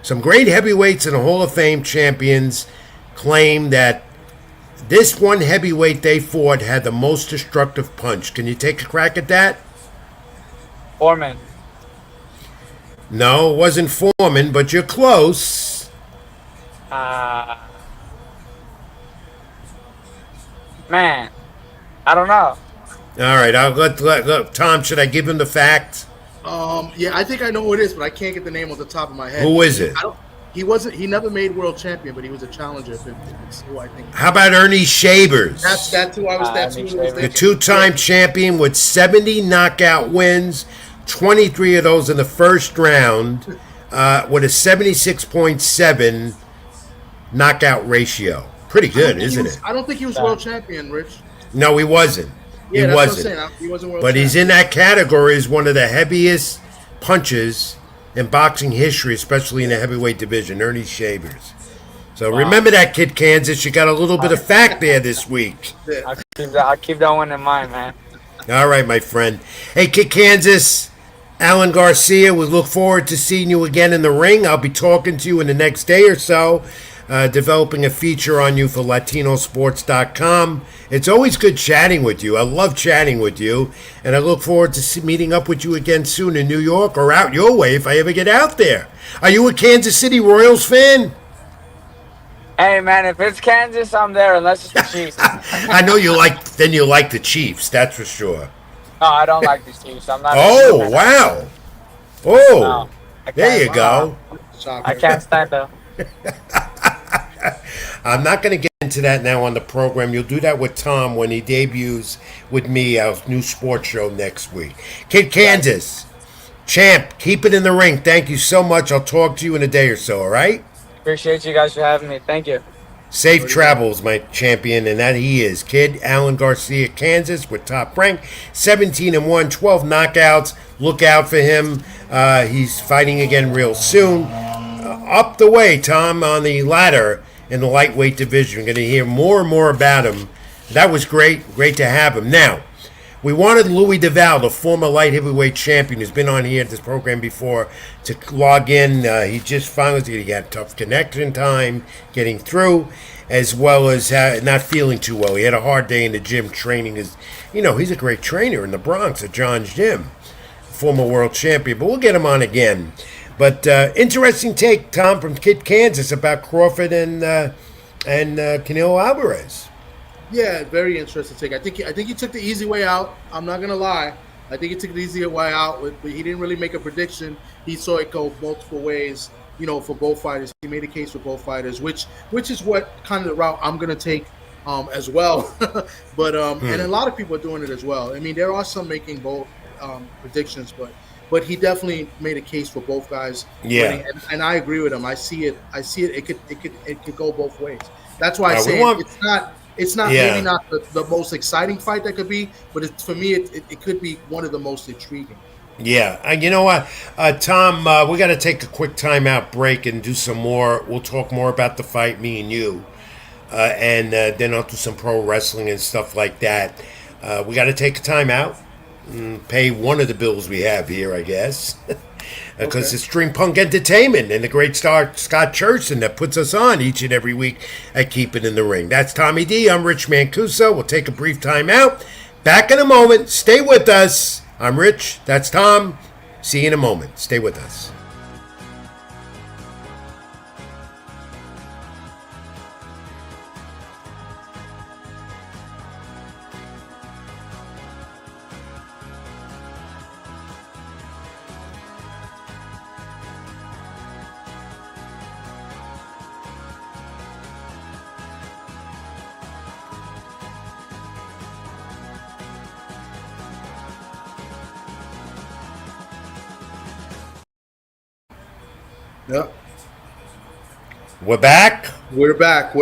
Some great heavyweights and Hall of Fame champions claim that this one heavyweight they fought had the most destructive punch. Can you take a crack at that? Foreman. No, it wasn't Foreman, but you're close. Man, I don't know. All right, I'll let Tom. Should I give him the fact? I think I know who it is, but I can't get the name off the top of my head. Who is it? He never made world champion, but he was a challenger. It's who I think. How about Ernie Shavers? That's who I was. That's who was. The two-time champion with 70 knockout wins, 23 of those in the first round, with a 76.7 knockout ratio. Pretty good, isn't it? I don't think he was world champion, Rich. No, he wasn't. Yeah, he wasn't. What I'm saying. He wasn't world but champion. He's in that category as one of the heaviest punches in boxing history, especially in the heavyweight division, Ernie Shavers. So remember that, Kid Kansas. You got a little bit of fact there this week. I'll keep that one in mind, man. All right, my friend. Hey, Kid Kansas, Alan Garcia, we look forward to seeing you again in the ring. I'll be talking to you in the next day or so, developing a feature on you for LatinoSports.com. It's always good chatting with you. I love chatting with you, and I look forward to meeting up with you again soon in New York or out your way if I ever get out there. Are you a Kansas City Royals fan? Hey, man, if it's Kansas, I'm there, unless it's the Chiefs. I know you like the Chiefs, that's for sure. No, I don't like the Chiefs. I'm not. Oh, wow. Oh, No, there you go. I can't stand them. I'm not going to get into that now on the program. You'll do that with Tom when he debuts with me, our new sports show next week. Kid Kansas, champ, keep it in the ring. Thank you so much. I'll talk to you in a day or so, all right? Appreciate you guys for having me. Thank you. Safe travels, my champion, and that he is. Kid Alan Garcia, Kansas, with top rank, 17-1, 12 knockouts. Look out for him. He's fighting again real soon. Up the way, Tom, on the ladder in the lightweight division. We're going to hear more and more about him. That was great. Great to have him. Now, we wanted Louis DeVal, the former light heavyweight champion, who's been on here at this program before, to log in. He just finally he had tough connection time getting through, as well as not feeling too well. He had a hard day in the gym training. He's a great trainer in the Bronx at John's Gym, former world champion. But we'll get him on again. But interesting take, Tom, from Kid Kansas about Crawford and Canelo Álvarez. Yeah, very interesting take. I think he took the easy way out. I'm not gonna lie. I think he took the easy way out, but he didn't really make a prediction. He saw it go multiple ways, for both fighters. He made a case for both fighters, which is what kind of the route I'm gonna take as well. But and a lot of people are doing it as well. I mean, there are some making both predictions, but he definitely made a case for both guys. Yeah, and I agree with him. I see it. It could go both ways. That's why I say it's not maybe not the most exciting fight that could be, but for me it could be one of the most intriguing. Yeah, and you know what, Tom, we got to take a quick timeout break and do some more. We'll talk more about the fight, me and you, and then I'll do some pro wrestling and stuff like that. We got to take a timeout and pay one of the bills we have here, I guess. Because it's Stream Punk Entertainment and the great star Scott Churchson that puts us on each and every week at Keep It in the Ring. That's Tommy D. I'm Rich Mancuso. We'll take a brief time out. Back in a moment. Stay with us. I'm Rich. That's Tom. See you in a moment. Stay with us. Yep. We're back. We're back.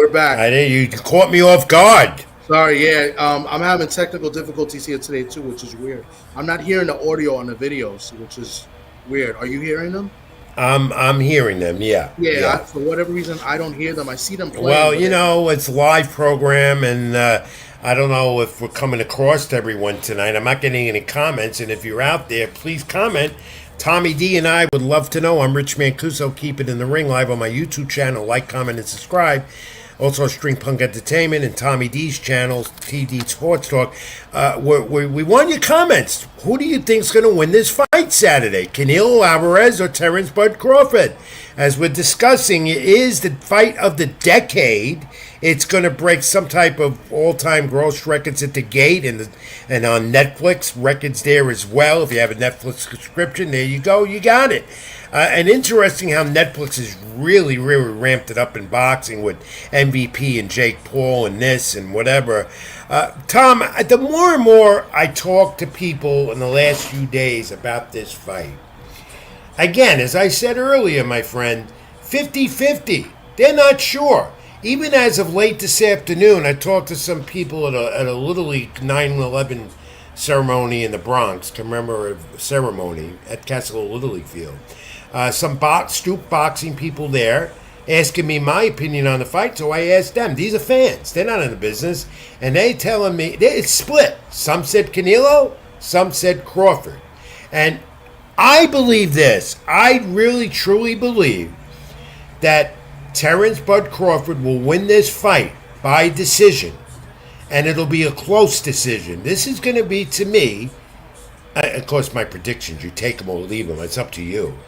You caught me off guard. Sorry, yeah. I'm having technical difficulties here today too, which is weird. I'm not hearing the audio on the videos, which is weird. Are you hearing them? I'm hearing them. Yeah. For whatever reason, I don't hear them. I see them playing. Well, it's a live program, and I don't know if we're coming across to everyone tonight. I'm not getting any comments, and if you're out there, please comment. Tommy D and I would love to know. I'm Rich Mancuso. Keep It in the Ring live on my YouTube channel. Like, comment, and subscribe. Also, Stream Punk Entertainment and Tommy D's channel, TD Sports Talk. We want your comments. Who do you think's going to win this fight Saturday? Canelo Álvarez or Terence Bud Crawford? As we're discussing, it is the fight of the decade. It's going to break some type of all-time gross records at the gate and on Netflix records there as well. If you have a Netflix subscription, there you go. You got it. And interesting how Netflix has really, really ramped it up in boxing with MVP and Jake Paul and this and whatever. Tom, the more and more I talk to people in the last few days about this fight, again, as I said earlier, my friend, 50-50. They're not sure. Even as of late this afternoon, I talked to some people at a Little League 9/11 ceremony in the Bronx, commemorative ceremony at Castle Little League Field. Some stoop boxing people there asking me my opinion on the fight, so I asked them. These are fans. They're not in the business. And they telling me, it's split. Some said Canelo, some said Crawford. And I believe this. I really, truly believe that Terence Bud Crawford will win this fight by decision, and it'll be a close decision. This is going to be, to me, of course, my predictions, you take them or leave them. It's up to you.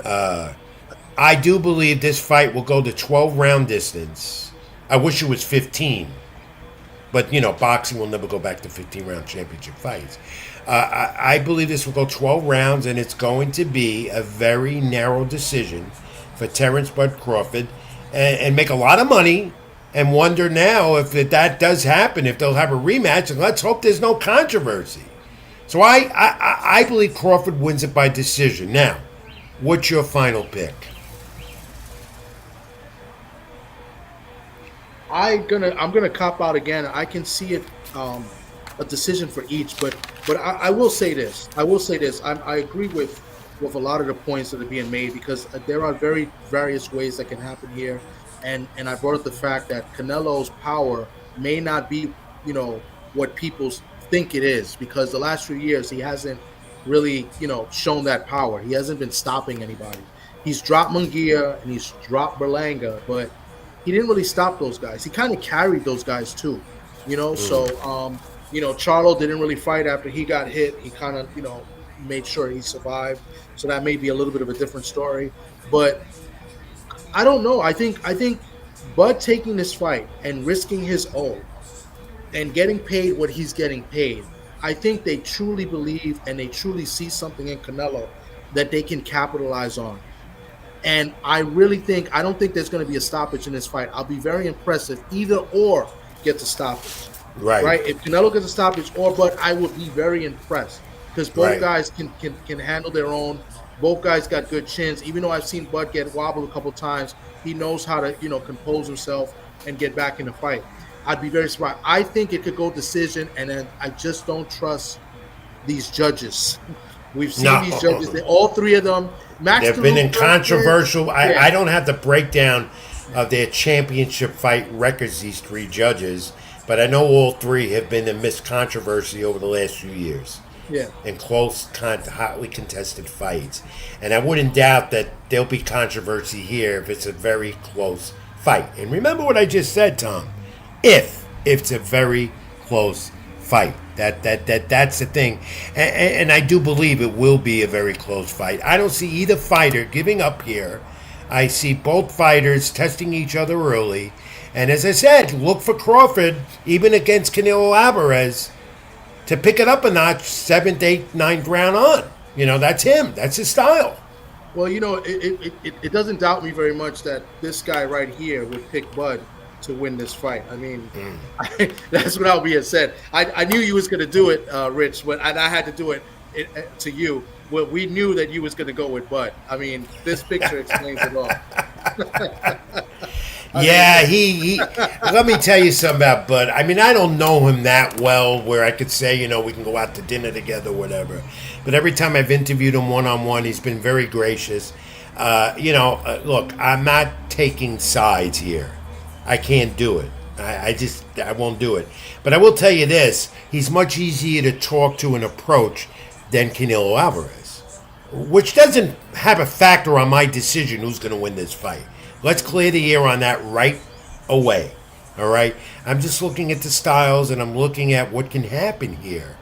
I do believe this fight will go to 12-round distance. I wish it was 15. But, boxing will never go back to 15-round championship fights. I believe this will go 12 rounds, and it's going to be a very narrow decision for Terence Bud Crawford and make a lot of money, and wonder now if that does happen, if they'll have a rematch, and let's hope there's no controversy. So I believe Crawford wins it by decision. Now, what's your final pick? I'm gonna cop out again. I can see it a decision for each, but I will say this. I agree with a lot of the points that are being made, because there are very various ways that can happen here, and I brought up the fact that Canelo's power may not be what people think it is, because the last few years he hasn't really shown that power. He hasn't been stopping anybody. He's dropped Munguia and he's dropped Berlanga, but he didn't really stop those guys. He kind of carried those guys too, So, Charlo didn't really fight after he got hit. He kind of, made sure he survived. So that may be a little bit of a different story. But I don't know. I think Bud taking this fight and risking his own and getting paid what he's getting paid, I think they truly believe and they truly see something in Canelo that they can capitalize on. And I don't think there's going to be a stoppage in this fight. I'll be very impressed if either or gets a stoppage. Right. If Canelo gets a stoppage but I would be very impressed, because both guys can handle their own. Both guys got good chins. Even though I've seen Bud get wobbled a couple times, he knows how to, compose himself and get back in the fight. I'd be very surprised. I think it could go decision, and then I just don't trust these judges. We've seen these judges. All three of them. They've been in controversial. I don't have the breakdown of their championship fight records, these three judges, but I know all three have been in controversy over the last few years. Yeah. In close, hotly contested fights. And I wouldn't doubt that there'll be controversy here if it's a very close fight. And remember what I just said, Tom. If it's a very close fight. That's the thing. And I do believe it will be a very close fight. I don't see either fighter giving up here. I see both fighters testing each other early. And as I said, look for Crawford, even against Canelo Álvarez, to pick it up a notch, 7th, 8th, 9th round on. That's him. That's his style. Well, it doesn't doubt me very much that this guy right here would pick Bud to win this fight. I mean, that's what Albia said. I knew you was going to do it, Rich, and I had to do it to you. Well, we knew that you was going to go with Bud. I mean, this picture explains it all. He let me tell you something about Bud. I mean, I don't know him that well where I could say, we can go out to dinner together or whatever. But every time I've interviewed him one-on-one, he's been very gracious. Look, I'm not taking sides here. I can't do it. I won't do it. But I will tell you this. He's much easier to talk to and approach than Canelo Álvarez, which doesn't have a factor on my decision who's going to win this fight. Let's clear the air on that right away. All right? I'm just looking at the styles, and I'm looking at what can happen here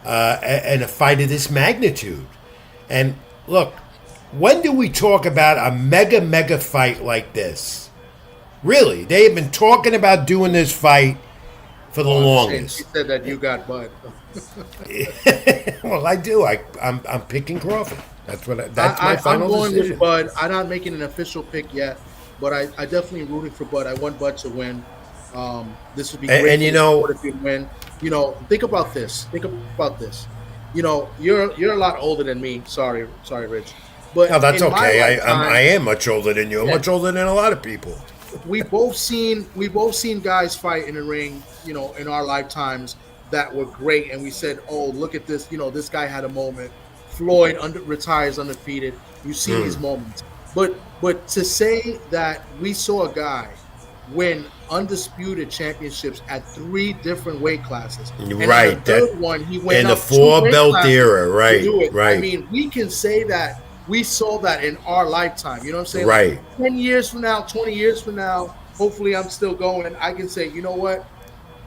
in a fight of this magnitude. And look, when do we talk about a mega fight like this? Really, they have been talking about doing this fight for the longest. He said that you got Bud. Well, I do. I'm picking Crawford. That's my final decision. I'm going with Bud. I'm not making an official pick yet, but I definitely rooting for Bud. I want Bud to win. This would be great. And if you win. Think about this. You're a lot older than me. Sorry, Rich. But no, that's okay. I am much older than you. I'm much older than a lot of people. We both seen guys fight in the ring, in our lifetimes that were great, and we said, "Oh, look at this! This guy had a moment." Floyd retires undefeated. You see these moments, but to say that we saw a guy win undisputed championships at 3 different weight classes. And right. in the third one, he went in the up 4 belt era, right? To do it. Right. I mean, we can say that we saw that in our lifetime. You know what I'm saying? Right. Like 10 years from now, 20 years from now, hopefully I'm still going. I can say, you know what?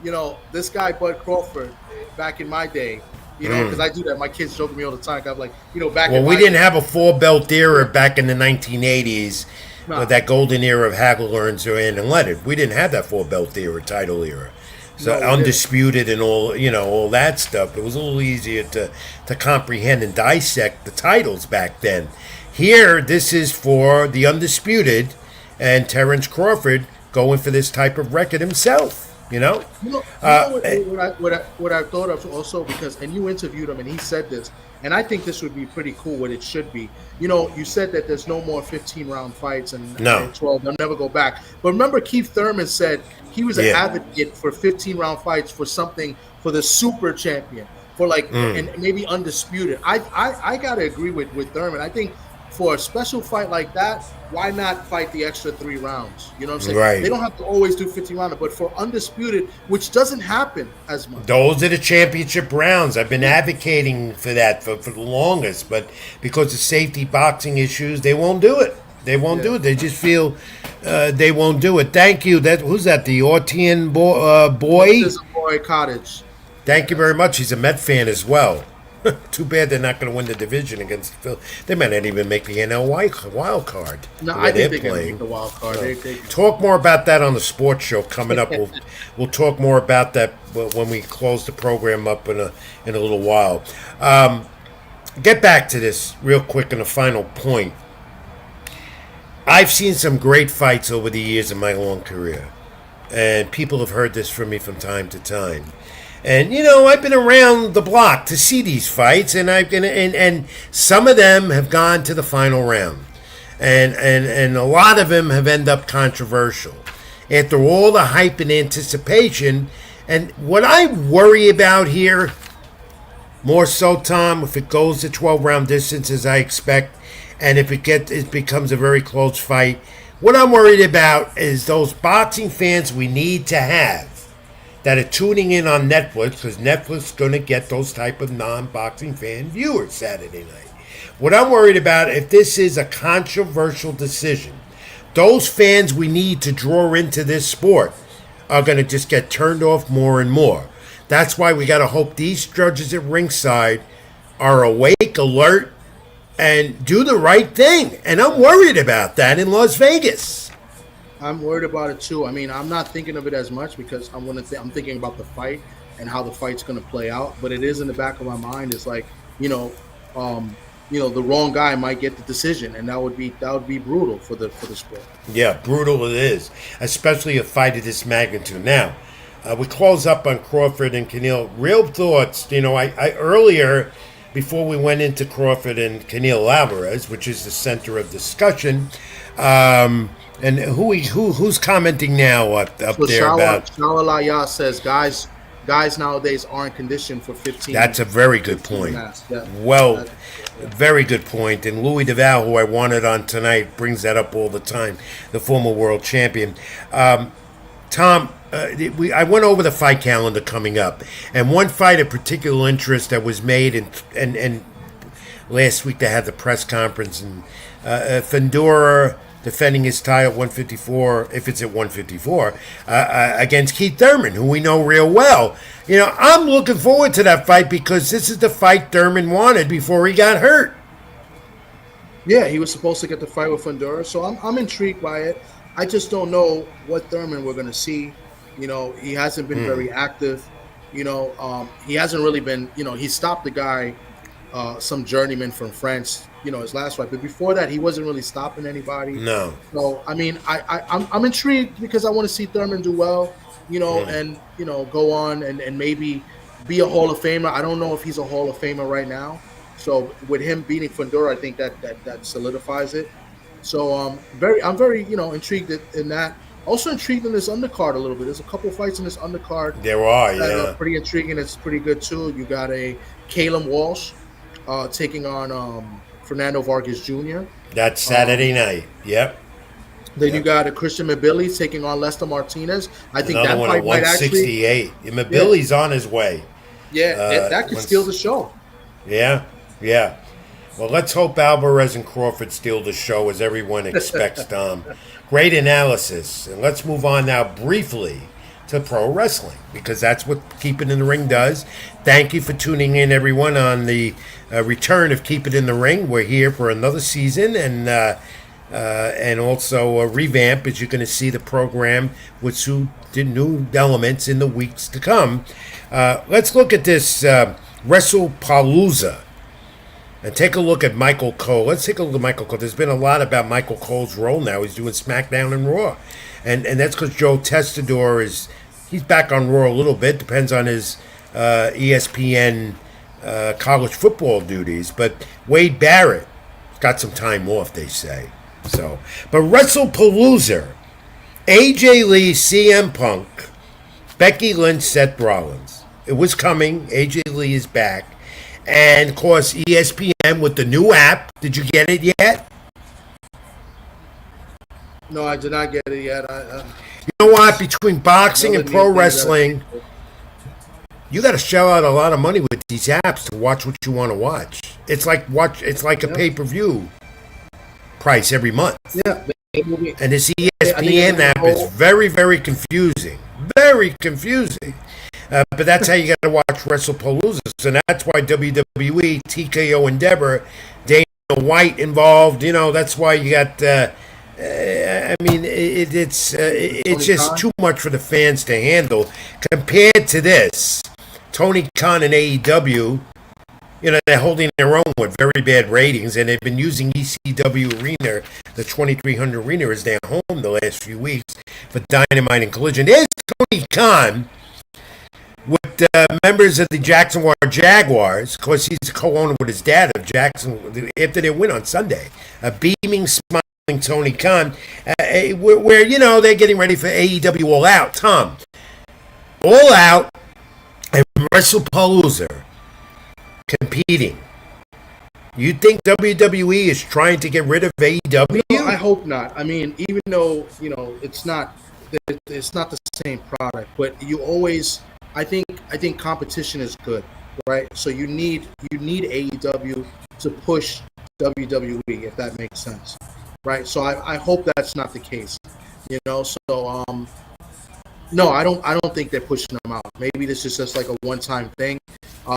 You know, this guy, Bud Crawford, back in my day, you know, because I do that. My kids joke with me all the time. I'm like, you know, back in we my didn't day, have a 4 belt era back in the 1980s. No. With that golden era of Hagler and Duran and Leonard. We didn't have that 4 belt era, title era. So No, Undisputed and all, you know, all that stuff. It was a little easier to comprehend and dissect the titles back then. Here, this is for the Undisputed and Terence Crawford going for this type of record himself. You know what I thought of also, because, and you interviewed him and he said this, and I think this would be pretty cool. What it should be, you know, you said that there's no more 15-round fights and 12. They'll never go back. But remember, Keith Thurman said he was an advocate for 15-round fights for something for the super champion, for like and maybe undisputed. I gotta agree with Thurman. I think for a special fight like that, why not fight the extra 3 rounds? You know what I'm saying? Right. They don't have to always do 15 rounds, but for undisputed, which doesn't happen as much. Those are the championship rounds. I've been advocating for that for the longest, but because of safety boxing issues, they won't do it. They won't do it. They just feel they won't do it. Thank you. Who's that? The Ortian boy? This is Boy Cottage. Thank you very much. He's a Met fan as well. Too bad they're not going to win the division against Phil. They might not even make the NL wild card. No, I think they're going to make the wild card. Talk more about that on the sports show coming up. We'll talk more about that when we close the program up in a little while. Get back to this real quick in a final point. I've seen some great fights over the years in my long career, and people have heard this from me from time to time. And you know, I've been around the block to see these fights, and and some of them have gone to the final round, and a lot of them have ended up controversial after all the hype and anticipation. And what I worry about here, more so, Tom, if it goes to 12-round distance as I expect, and if it becomes a very close fight, what I'm worried about is those boxing fans we need to have that are tuning in on Netflix, because Netflix is going to get those type of non-boxing fan viewers Saturday night. What I'm worried about, if this is a controversial decision, those fans we need to draw into this sport are going to just get turned off more and more. That's why we got to hope these judges at ringside are awake, alert, and do the right thing. And I'm worried about that in Las Vegas. I'm worried about it too. I mean, I'm not thinking of it as much because I'm thinking about the fight and how the fight's going to play out. But it is in the back of my mind. It's like, the wrong guy might get the decision, and that would be brutal for the sport. Yeah, brutal it is, especially a fight of this magnitude. Now, we close up on Crawford and Canelo. Real thoughts. I earlier, before we went into Crawford and Canelo Álvarez, which is the center of discussion. And who's commenting now up there about? Shawalaya says guys nowadays aren't conditioned for 15. That's a very good point. Yeah. Well, very good point. And Louis DeVal, who I wanted on tonight, brings that up all the time. The former world champion. Tom, I went over the fight calendar coming up, and one fight of particular interest that was made, and last week they had the press conference, and Fundora defending his title at 154, if it's at 154, against Keith Thurman, who we know real well. I'm looking forward to that fight because this is the fight Thurman wanted before he got hurt. Yeah, he was supposed to get the fight with Fundora, so I'm intrigued by it. I just don't know what Thurman we're going to see. He hasn't been very active. He hasn't really been, he stopped the guy, some journeyman from France, his last fight. But before that, he wasn't really stopping anybody. No. So, I mean, I'm intrigued because I want to see Thurman do well, and, go on and maybe be a Hall of Famer. I don't know if he's a Hall of Famer right now. So with him beating Fundora, I think that solidifies it. So I'm very intrigued in that. Also intrigued in this undercard a little bit. There's a couple fights in this undercard. There are, that are pretty intriguing. It's pretty good too. You got a Calum Walsh taking on Fernando Vargas Jr. That's Saturday night. Yep. Then you got a Christian Mabili taking on Lester Martinez. I think another that one fight at might actually 168. Mabili's on his way. Yeah, that could steal the show. Yeah. Well, let's hope Álvarez and Crawford steal the show, as everyone expects, Tom. Great analysis. And let's move on now briefly to pro wrestling, because that's what Keep It in the Ring does. Thank you for tuning in, everyone, on the return of Keep It in the Ring. We're here for another season, and also a revamp, as you're going to see the program with some new elements in the weeks to come. Let's look at this WrestlePalooza and take a look at Michael Cole. Let's take a look at Michael Cole. There's been a lot about Michael Cole's role now. He's doing SmackDown and Raw. And that's because Joe Testador he's back on Raw a little bit. Depends on his ESPN college football duties. But Wade Barrett got some time off, they say. But WrestlePalooza, AJ Lee, CM Punk, Becky Lynch, Seth Rollins. It was coming. AJ Lee is back. And, of course, ESPN with the new app. Did you get it yet? No, I did not get it yet. You know what? Between boxing and pro wrestling, you got to shell out a lot of money with these apps to watch what you want to watch. It's like a pay-per-view price every month. Yeah. And this ESPN app is very, very confusing. Very confusing. But that's how you got to watch WrestlePalooza. And that's why WWE, TKO Endeavor, Dana White involved. That's why you got. It's just too much for the fans to handle compared to this. Tony Khan and AEW. They're holding their own with very bad ratings, and they've been using ECW Arena, the 2300 Arena, as their home the last few weeks for Dynamite and Collision. There's Tony Khan with members of the Jacksonville Jaguars. Of course, he's a co-owner with his dad of Jackson after their win on Sunday. A beaming, smiling Tony Khan, where they're getting ready for AEW All Out. Tom, All Out and WrestlePalooza competing. You think WWE is trying to get rid of AEW? No, I hope not. I mean, even though it's not the same product, but you always. I think competition is good, right? So you need AEW to push WWE, if that makes sense, right? So I hope that's not the case, So no, I don't think they're pushing them out. Maybe this is just like a one-time thing.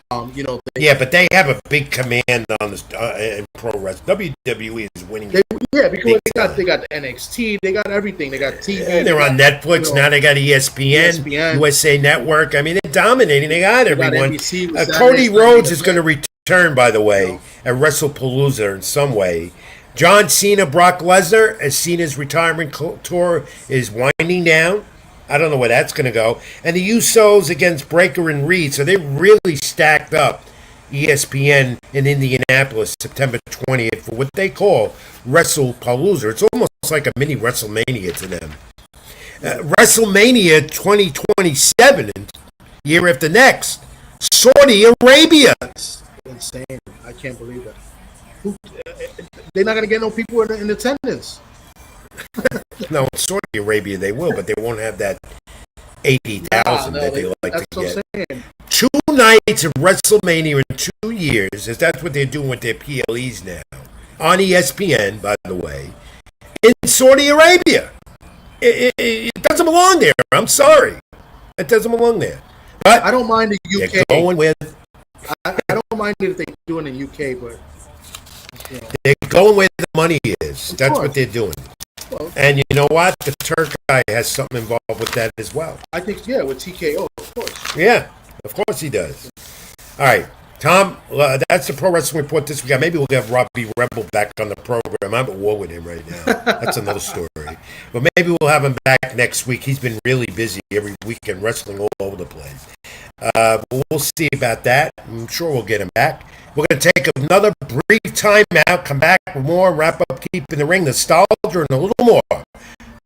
But they have a big command on this in pro wrestling. WWE is winning. Because they got NXT, they got everything. They got TV. They're on Netflix now. They got ESPN, USA Network. I mean, they're dominating. They got everyone. Cody Rhodes is going to return, by the way, at WrestlePalooza in some way. John Cena, Brock Lesnar, as Cena's retirement tour is winding down. I don't know where that's going to go. And the Usos against Breakker and Reed. So they really stacked up ESPN in Indianapolis, September 20th, for what they call WrestlePalooza. It's almost like a mini WrestleMania to them. WrestleMania 2027, year after next, Saudi Arabia. That's insane. I can't believe that. They're not going to get no people in attendance. No, in Saudi Arabia they will, but they won't have that 80,000 that they like to get. 2 nights of WrestleMania in 2 years, as that's what they're doing with their PLEs now. On ESPN, by the way, in Saudi Arabia. It doesn't belong there. I'm sorry. It doesn't belong there. But I don't mind the UK. They're going with. I don't mind it if they do it in UK, but they're going where the money is. That's what they're doing. Well, and you know what? The Turk guy has something involved with that as well. I think, with TKO, of course. Yeah, of course he does. All right, Tom, that's the Pro Wrestling Report this week. Maybe we'll get Robbie Rebel back on the program. I'm at war with him right now. That's another story. But maybe we'll have him back next week. He's been really busy every weekend wrestling all over the place. But we'll see about that. I'm sure we'll get him back. We're going to take another brief time out, come back for more, wrap up Keep in the Ring, nostalgia, and a little more.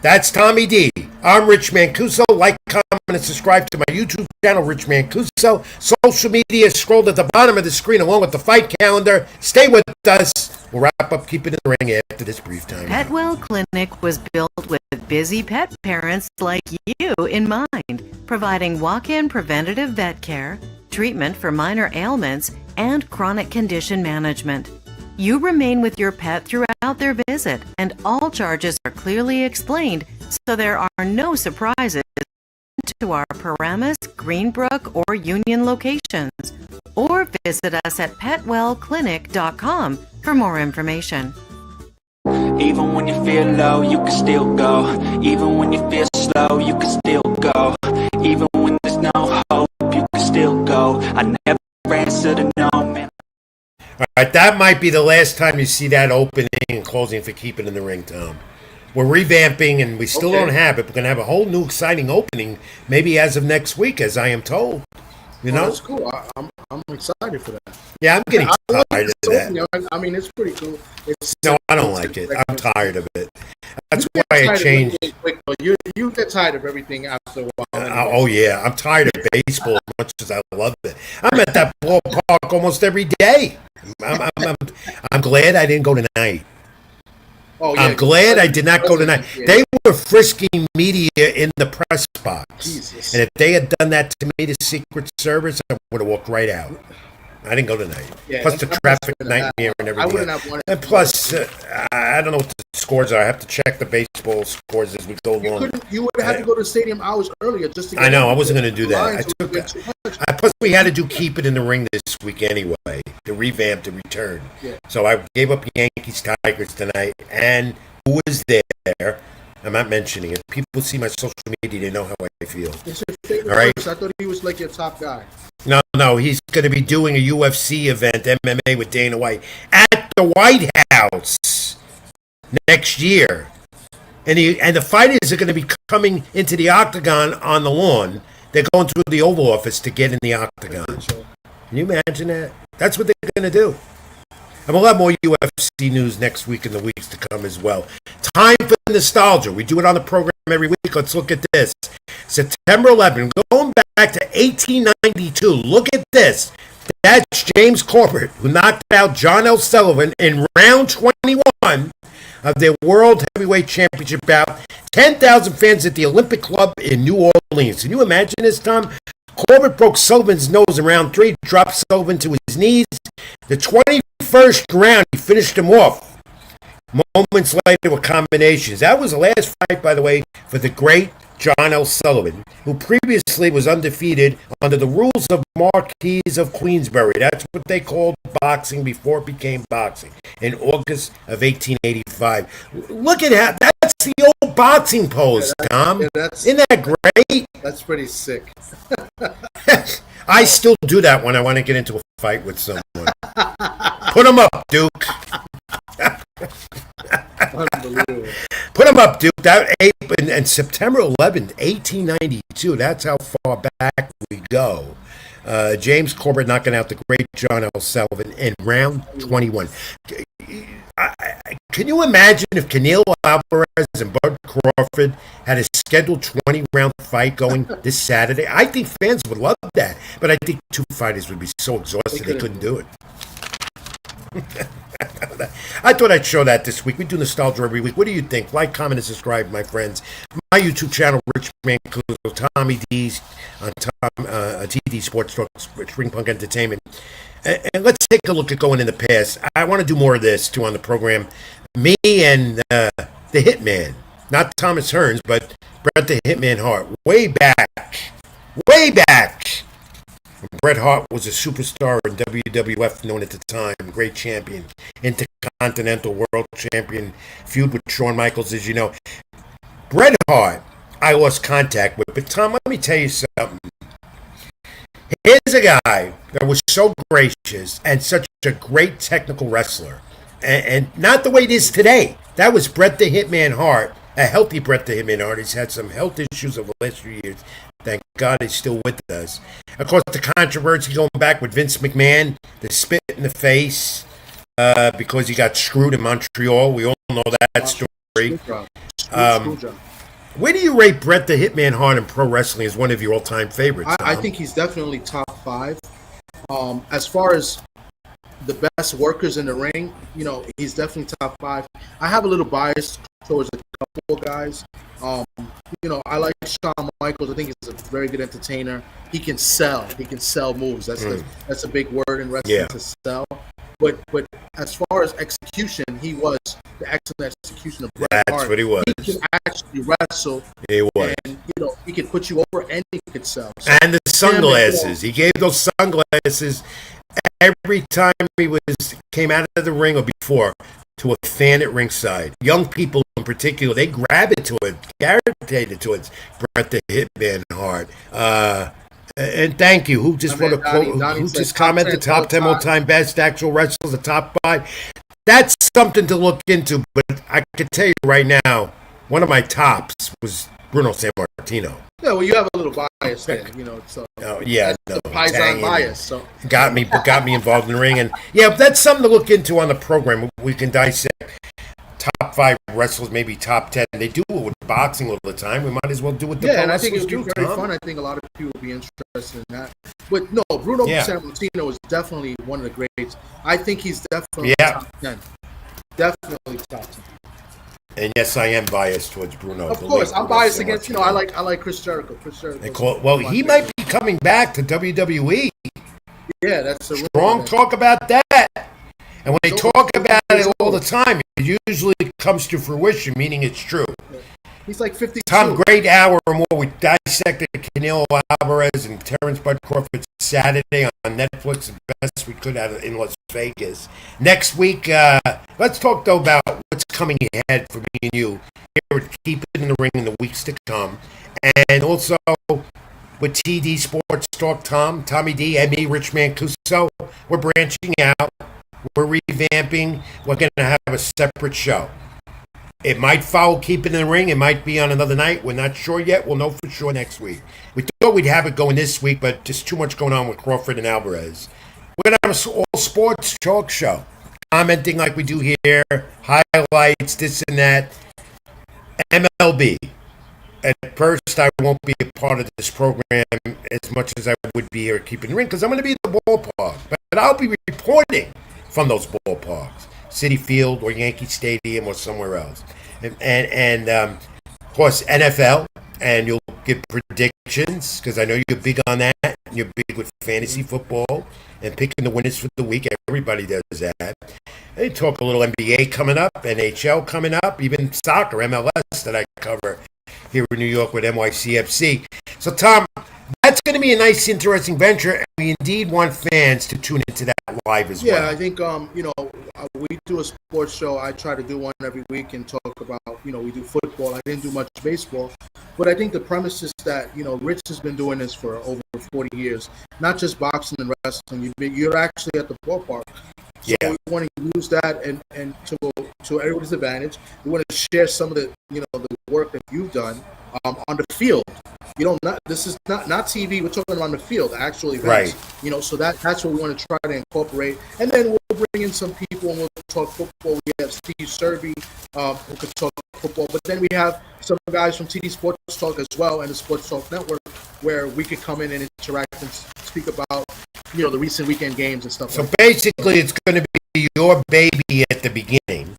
That's Tommy D I'm Rich Mancuso. Like, comment, and subscribe to my YouTube channel, Rich Mancuso. Social media scrolled at the bottom of the screen along with the fight calendar. Stay with us. We'll wrap up Keep It in the Ring after this brief time. Petwell Clinic was built with busy pet parents like you in mind, providing walk-in preventative vet care, treatment for minor ailments, and chronic condition management. You remain with your pet throughout their visit, and all charges are clearly explained, so there are no surprises to our Paramus, Greenbrook, or Union locations. Or visit us at petwellclinic.com for more information. Even when you feel low, you can still go. Even when you feel slow, you can still go. Even when there's no hope, you can still go. I never answer to no, man. All right, that might be the last time you see that opening and closing for Keep It in the Ring, Tom. We're revamping, and we still don't have it. We're going to have a whole new exciting opening, maybe as of next week, as I am told. You know? That's cool. I'm excited for that. Yeah, I'm getting tired of that. I mean, it's pretty cool. No, I don't like it. I'm tired of it. That's why I changed. You get tired of everything after a while. Oh, yeah. I'm tired of baseball as much as I love it. I'm at that ballpark almost every day. I'm glad I didn't go tonight. Oh, yeah, I'm glad I did not go tonight. Yeah. They were frisking media in the press box. Jesus. And if they had done that to me, the Secret Service, I would have walked right out. I didn't go tonight. Yeah, plus the traffic nightmare and everything. I wouldn't have wanted. And plus, I don't know what the scores are. I have to check the baseball scores as we go along. You would have had to go to the stadium hours earlier just to get I know. I wasn't going to do that. Plus, we had to do Keep It in the Ring this week anyway. The revamp, the return. Yeah. So I gave up Yankees Tigers tonight. And who was there? I'm not mentioning it. People see my social media. They know how I feel. It's your favorite all right. person. I thought he was like your top guy. No. He's going to be doing a UFC event, MMA with Dana White, at the White House next year. And the fighters are going to be coming into the octagon on the lawn. They're going through the Oval Office to get in the octagon. Can you imagine that? That's what they're going to do. And we'll have more UFC news next week and the weeks to come as well. Time for nostalgia. We do it on the program every week. Let's look at this. September 11th, going back to 1892. Look at this. That's James Crawford, who knocked out John L. Sullivan in round 21 of their World Heavyweight Championship bout. 10,000 fans at the Olympic Club in New Orleans. Can you imagine this, Tom? Corbett broke Sullivan's nose in round 3, dropped Sullivan to his knees. The 21st round, he finished him off. Moments later with combinations. That was the last fight, by the way, for the great John L. Sullivan, who previously was undefeated under the rules of Marquis of Queensberry. That's what they called boxing before it became boxing, in August of 1885. Look at that. That's the old boxing pose, Tom. Isn't that great? That's pretty sick. I still do that when I want to get into a fight with someone. Put him up, Duke. Unbelievable. Put him up, Duke. That and September 11th, 1892. That's how far back we go. James Corbett knocking out the great John L. Sullivan in round 21. Can you imagine if Canelo Álvarez and Bud Crawford had a scheduled 20-round fight going this Saturday? I think fans would love that, but I think two fighters would be so exhausted they couldn't do it. I thought I'd show that this week. We do nostalgia every week. What do you think? Like, comment, and subscribe, my friends. My YouTube channel, Rich Mancuso, Tommy D's on TD Sports Talk, Spring Punk Entertainment. And let's take a look at going in the past. I want to do more of this, too, on the program. Me and the Hitman. Not Thomas Hearns, but Bret the Hitman Hart. Way back. Bret Hart was a superstar in WWF, known at the time, great champion, intercontinental world champion, feud with Shawn Michaels, as you know. Bret Hart, I lost contact with, but Tom, let me tell you something. Here's a guy that was so gracious and such a great technical wrestler, and not the way it is today. That was Bret the Hitman Hart, a healthy Bret the Hitman Hart. He's had some health issues over the last few years. Thank God he's still with us. Of course, the controversy going back with Vince McMahon, the spit in the face, because he got screwed in Montreal. We all know that story. Where do you rate Bret the Hitman Hart in pro wrestling as one of your all-time favorites? I think he's definitely top 5. As far as the best workers in the ring, he's definitely top 5. I have a little bias towards a couple of guys. I like Shawn Michaels. I think he's a very good entertainer. He can sell. He can sell moves. That's a big word in wrestling, to sell. But as far as execution, he was the excellent execution of Bret Hart. That's what he was. He can actually wrestle. He was. And, he could put you over and he could sell. So, and the sunglasses. He gave those sunglasses every time he came out of the ring or before to a fan at ringside. Young people in particular, they gravitated towards Bret the Hitman Hart. And thank you. Who just wrote a quote? Who just commented? Top 10 all-time best actual wrestlers, the top 5. That's something to look into. But I can tell you right now, one of my tops was Bruno Sammartino. Yeah, well, you have a little bias there, So the Paisan bias. So got me involved in the ring, and that's something to look into on the program. We can dissect top 5 wrestlers, maybe top 10. They do it with boxing all the time. We might as well do it. And I think it would be very fun. I think a lot of people would be interested in that. But no, Bruno Sammartino is definitely one of the greats. I think he's definitely top 10. Definitely top 10. And yes, I am biased towards Bruno. Of course, I'm biased against. I like Chris Jericho. He might be coming back to WWE. Yeah, that's a strong talk about that. And when they talk about it all the time, it usually comes to fruition, meaning it's true. He's like 52. Tom, great hour or more. We dissected Canelo Álvarez and Terence Crawford Saturday on Netflix, the best we could in Las Vegas. Next week, let's talk, though, about what's coming ahead for me and you here at Keep It in the Ring in the weeks to come. And also with TD Sports Talk, Tommy D, and me, Rich Mancuso, we're branching out. We're revamping. We're going to have a separate show. It might follow Keep It in the Ring. It might be on another night. We're not sure yet. We'll know for sure next week. We thought we'd have it going this week, but just too much going on with Crawford and Álvarez. We're going to have an all-sports talk show. Commenting like we do here. Highlights, this and that. MLB. At first, I won't be a part of this program as much as I would be here at Keep It in the Ring because I'm going to be at the ballpark. But I'll be reporting from those ballparks. Citi Field or Yankee Stadium or somewhere else. And of course, NFL. And you'll give predictions because I know you're big on that. You're big with fantasy football and picking the winners for the week. Everybody does that. They talk a little NBA coming up, NHL coming up, even soccer, MLS that I cover here in New York with NYCFC. So, Tom, that's going to be a nice, interesting venture, and we indeed want fans to tune into that live as well. Yeah, I think, we do a sports show. I try to do one every week and talk about, we do football. I didn't do much baseball. But I think the premise is that, Rich has been doing this for over 40 years, not just boxing and wrestling. You're actually at the ballpark. So we want to use that and to everybody's advantage. We want to share some of the, the work that you've done on the field. This is not TV. We're talking on the field, actual events. Right. So that's what we want to try to incorporate. And then we'll bring in some people and we'll talk football. We have Steve Serby who could talk football. But then we have some guys from TD Sports Talk as well and the Sports Talk Network where we could come in and interact and speak about, the recent weekend games and stuff. So basically, it's going to be your baby at the beginning,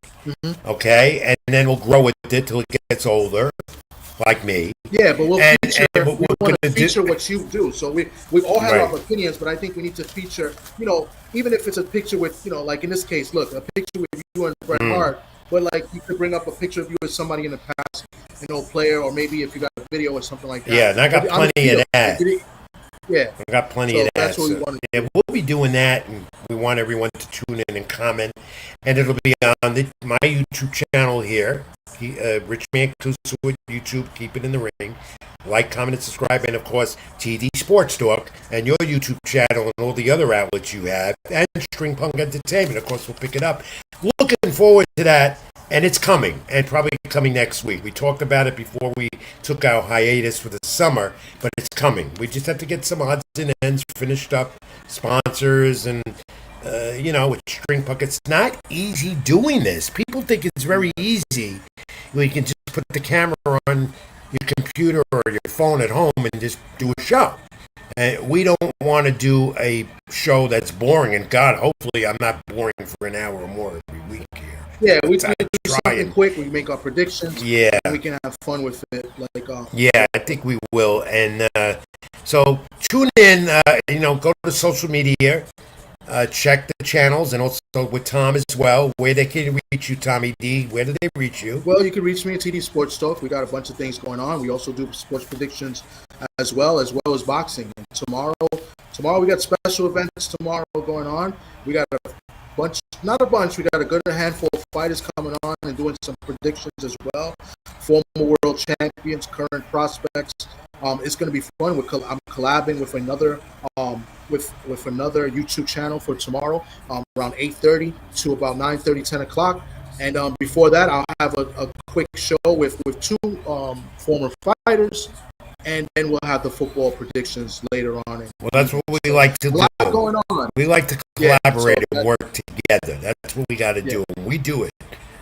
okay? And then we'll grow with it till it gets older. Like me. Yeah, but we'll feature. We want to feature what you do. So we all have our opinions, but I think we need to feature. Even if it's a picture with, like in this case, look, a picture with you and Bret Hart. But like you could bring up a picture of you with somebody in the past, player, or maybe if you got a video or something like that. Yeah, and I got plenty of that. Yeah, I got plenty of that. That's what we want to do. We'll be doing that, and we want everyone to tune in and comment. And it'll be on my YouTube channel here. Rich Mancuso with YouTube, Keep It in the Ring. Like, comment, and subscribe. And, of course, TD Sports Talk and your YouTube channel and all the other outlets you have. And String Punk Entertainment. Of course, we'll pick it up. Looking forward to that. And it's coming. And probably coming next week. We talked about it before we took our hiatus for the summer. But it's coming. We just have to get some odds and ends finished up. Sponsors and... with String Punk, it's not easy doing this. People think it's very easy. You can just put the camera on your computer or your phone at home and just do a show. And we don't want to do a show that's boring. And God, hopefully, I'm not boring for an hour or more every week here. Yeah, we can do something quick. We make our predictions. Yeah, and we can have fun with it. Yeah, I think we will. And so tune in. Go to social media. Check the channels, and also with Tom as well. Where they can reach you, Tommy D. Where do they reach you? Well, you can reach me at TD Sports Talk. We got a bunch of things going on. We also do sports predictions as well as boxing. And tomorrow we got special events tomorrow going on. We got a bunch, not a bunch. We got a good handful of fighters coming on and doing some predictions as well. Former world champions, current prospects. It's going to be fun. I'm collabing with another with another YouTube channel for tomorrow, around 8:30 to about 9:30, 10 o'clock. And before that, I'll have a quick show with two former fighters, and then we'll have the football predictions later on. Well, that's what we like to do. A lot going on. We like to collaborate and work together. That's what we got to do. And we do it.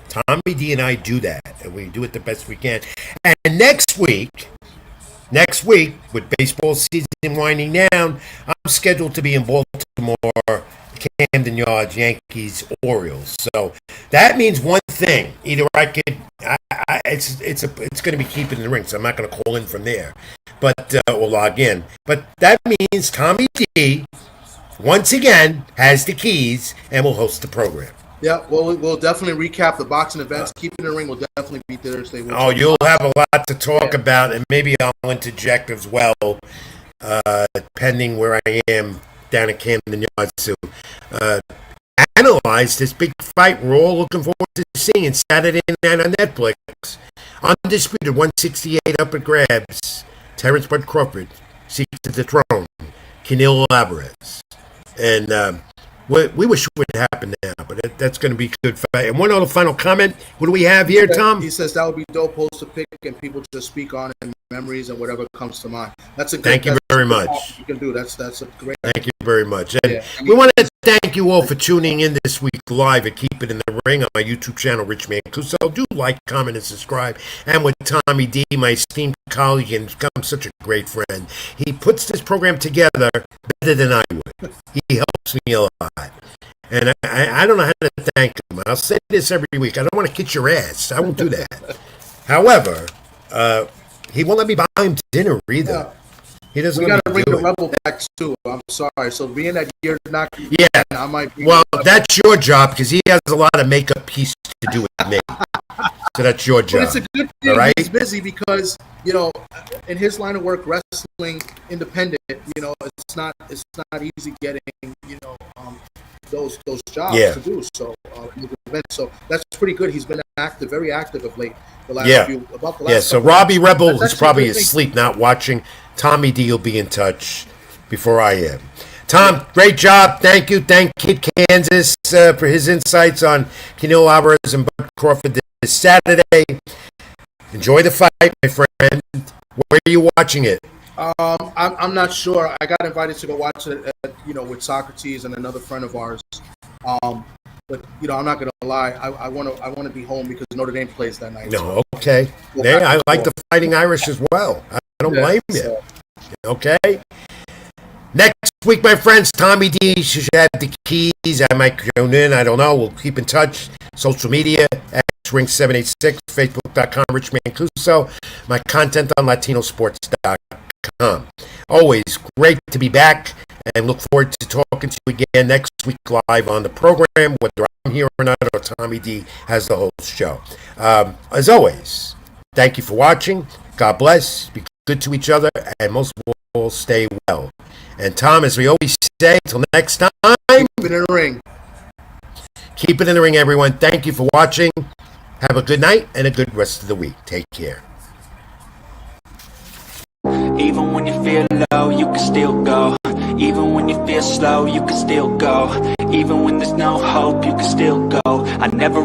Tommy D and I do that, and we do it the best we can. And next week, with baseball season winding down, I'm scheduled to be in Baltimore, Camden Yards, Yankees, Orioles. So that means one thing: either I could, it's going to be keeping in the ring, so I'm not going to call in from there, but or log in. But that means Tommy D once again has the keys and will host the program. Yeah, well, we'll definitely recap the boxing events. Keeping the ring will definitely be Thursday. You'll have a lot to talk about, and maybe I'll interject as well, pending where I am down in Camden Yards to analyze this big fight we're all looking forward to seeing Saturday night on Netflix. Undisputed 168 upper grabs. Terence Crawford seeks to dethrone Canelo Álvarez. And we wish it would happen now, but that's going to be a good fight. And one other final comment. What do we have here, Tom? He says that would be dope post to pick, and people just speak on it and memories and whatever comes to mind. That's a good. Thank you very much. You can do that's a great. Thank you very much. And we want to thank you all for tuning in this week live at Keep It in the Ring on my YouTube channel, Rich Mancuso. Do like, comment, and subscribe. And with Tommy D, my esteemed colleague and become such a great friend, he puts this program together better than I would. He helps me a lot. And I don't know how to thank him. I'll say this every week. I don't want to kiss your ass. I won't do that. However, he won't let me buy him dinner either. Yeah. He doesn't. We got to bring the Rebel back too. I'm sorry. So being that you're not, I might be. Well, that's your job because he has a lot of makeup piece to do with me. So that's your job. But it's a good thing. All right? He's busy because in his line of work, wrestling independent, it's not easy getting those jobs to do. So so that's pretty good. He's been active, very active of late. The last so Robbie Rebel is probably asleep, not watching. Tommy D will be in touch before I am. Tom, great job. Thank you. Thank Kid Kansas for his insights on Canelo Álvarez and Bud Crawford this Saturday. Enjoy the fight, my friend. Where are you watching it? I'm not sure. I got invited to go watch it, with Socrates and another friend of ours. But I'm not gonna lie. I want to be home because Notre Dame plays that night. No, okay. I like the Fighting Irish as well. I don't blame you. Okay. Next week, my friends, Tommy D should have the keys. I might tune in. I don't know. We'll keep in touch. Social media at Ring786, Facebook.com, Rich Mancuso. My content on LatinoSports.com. Always great to be back and look forward to talking to you again next week live on the program, whether I'm here or not, or Tommy D has the whole show. As always, thank you for watching. God bless. Be good to each other, and most of all, stay well. And Tom, as we always say, until next time, keep it in the ring. Keep it in the ring, everyone. Thank you for watching. Have a good night and a good rest of the week. Take care. Even when you feel low, you can still go. Even when you feel slow, you can still go. Even when there's no hope, you can still go. I never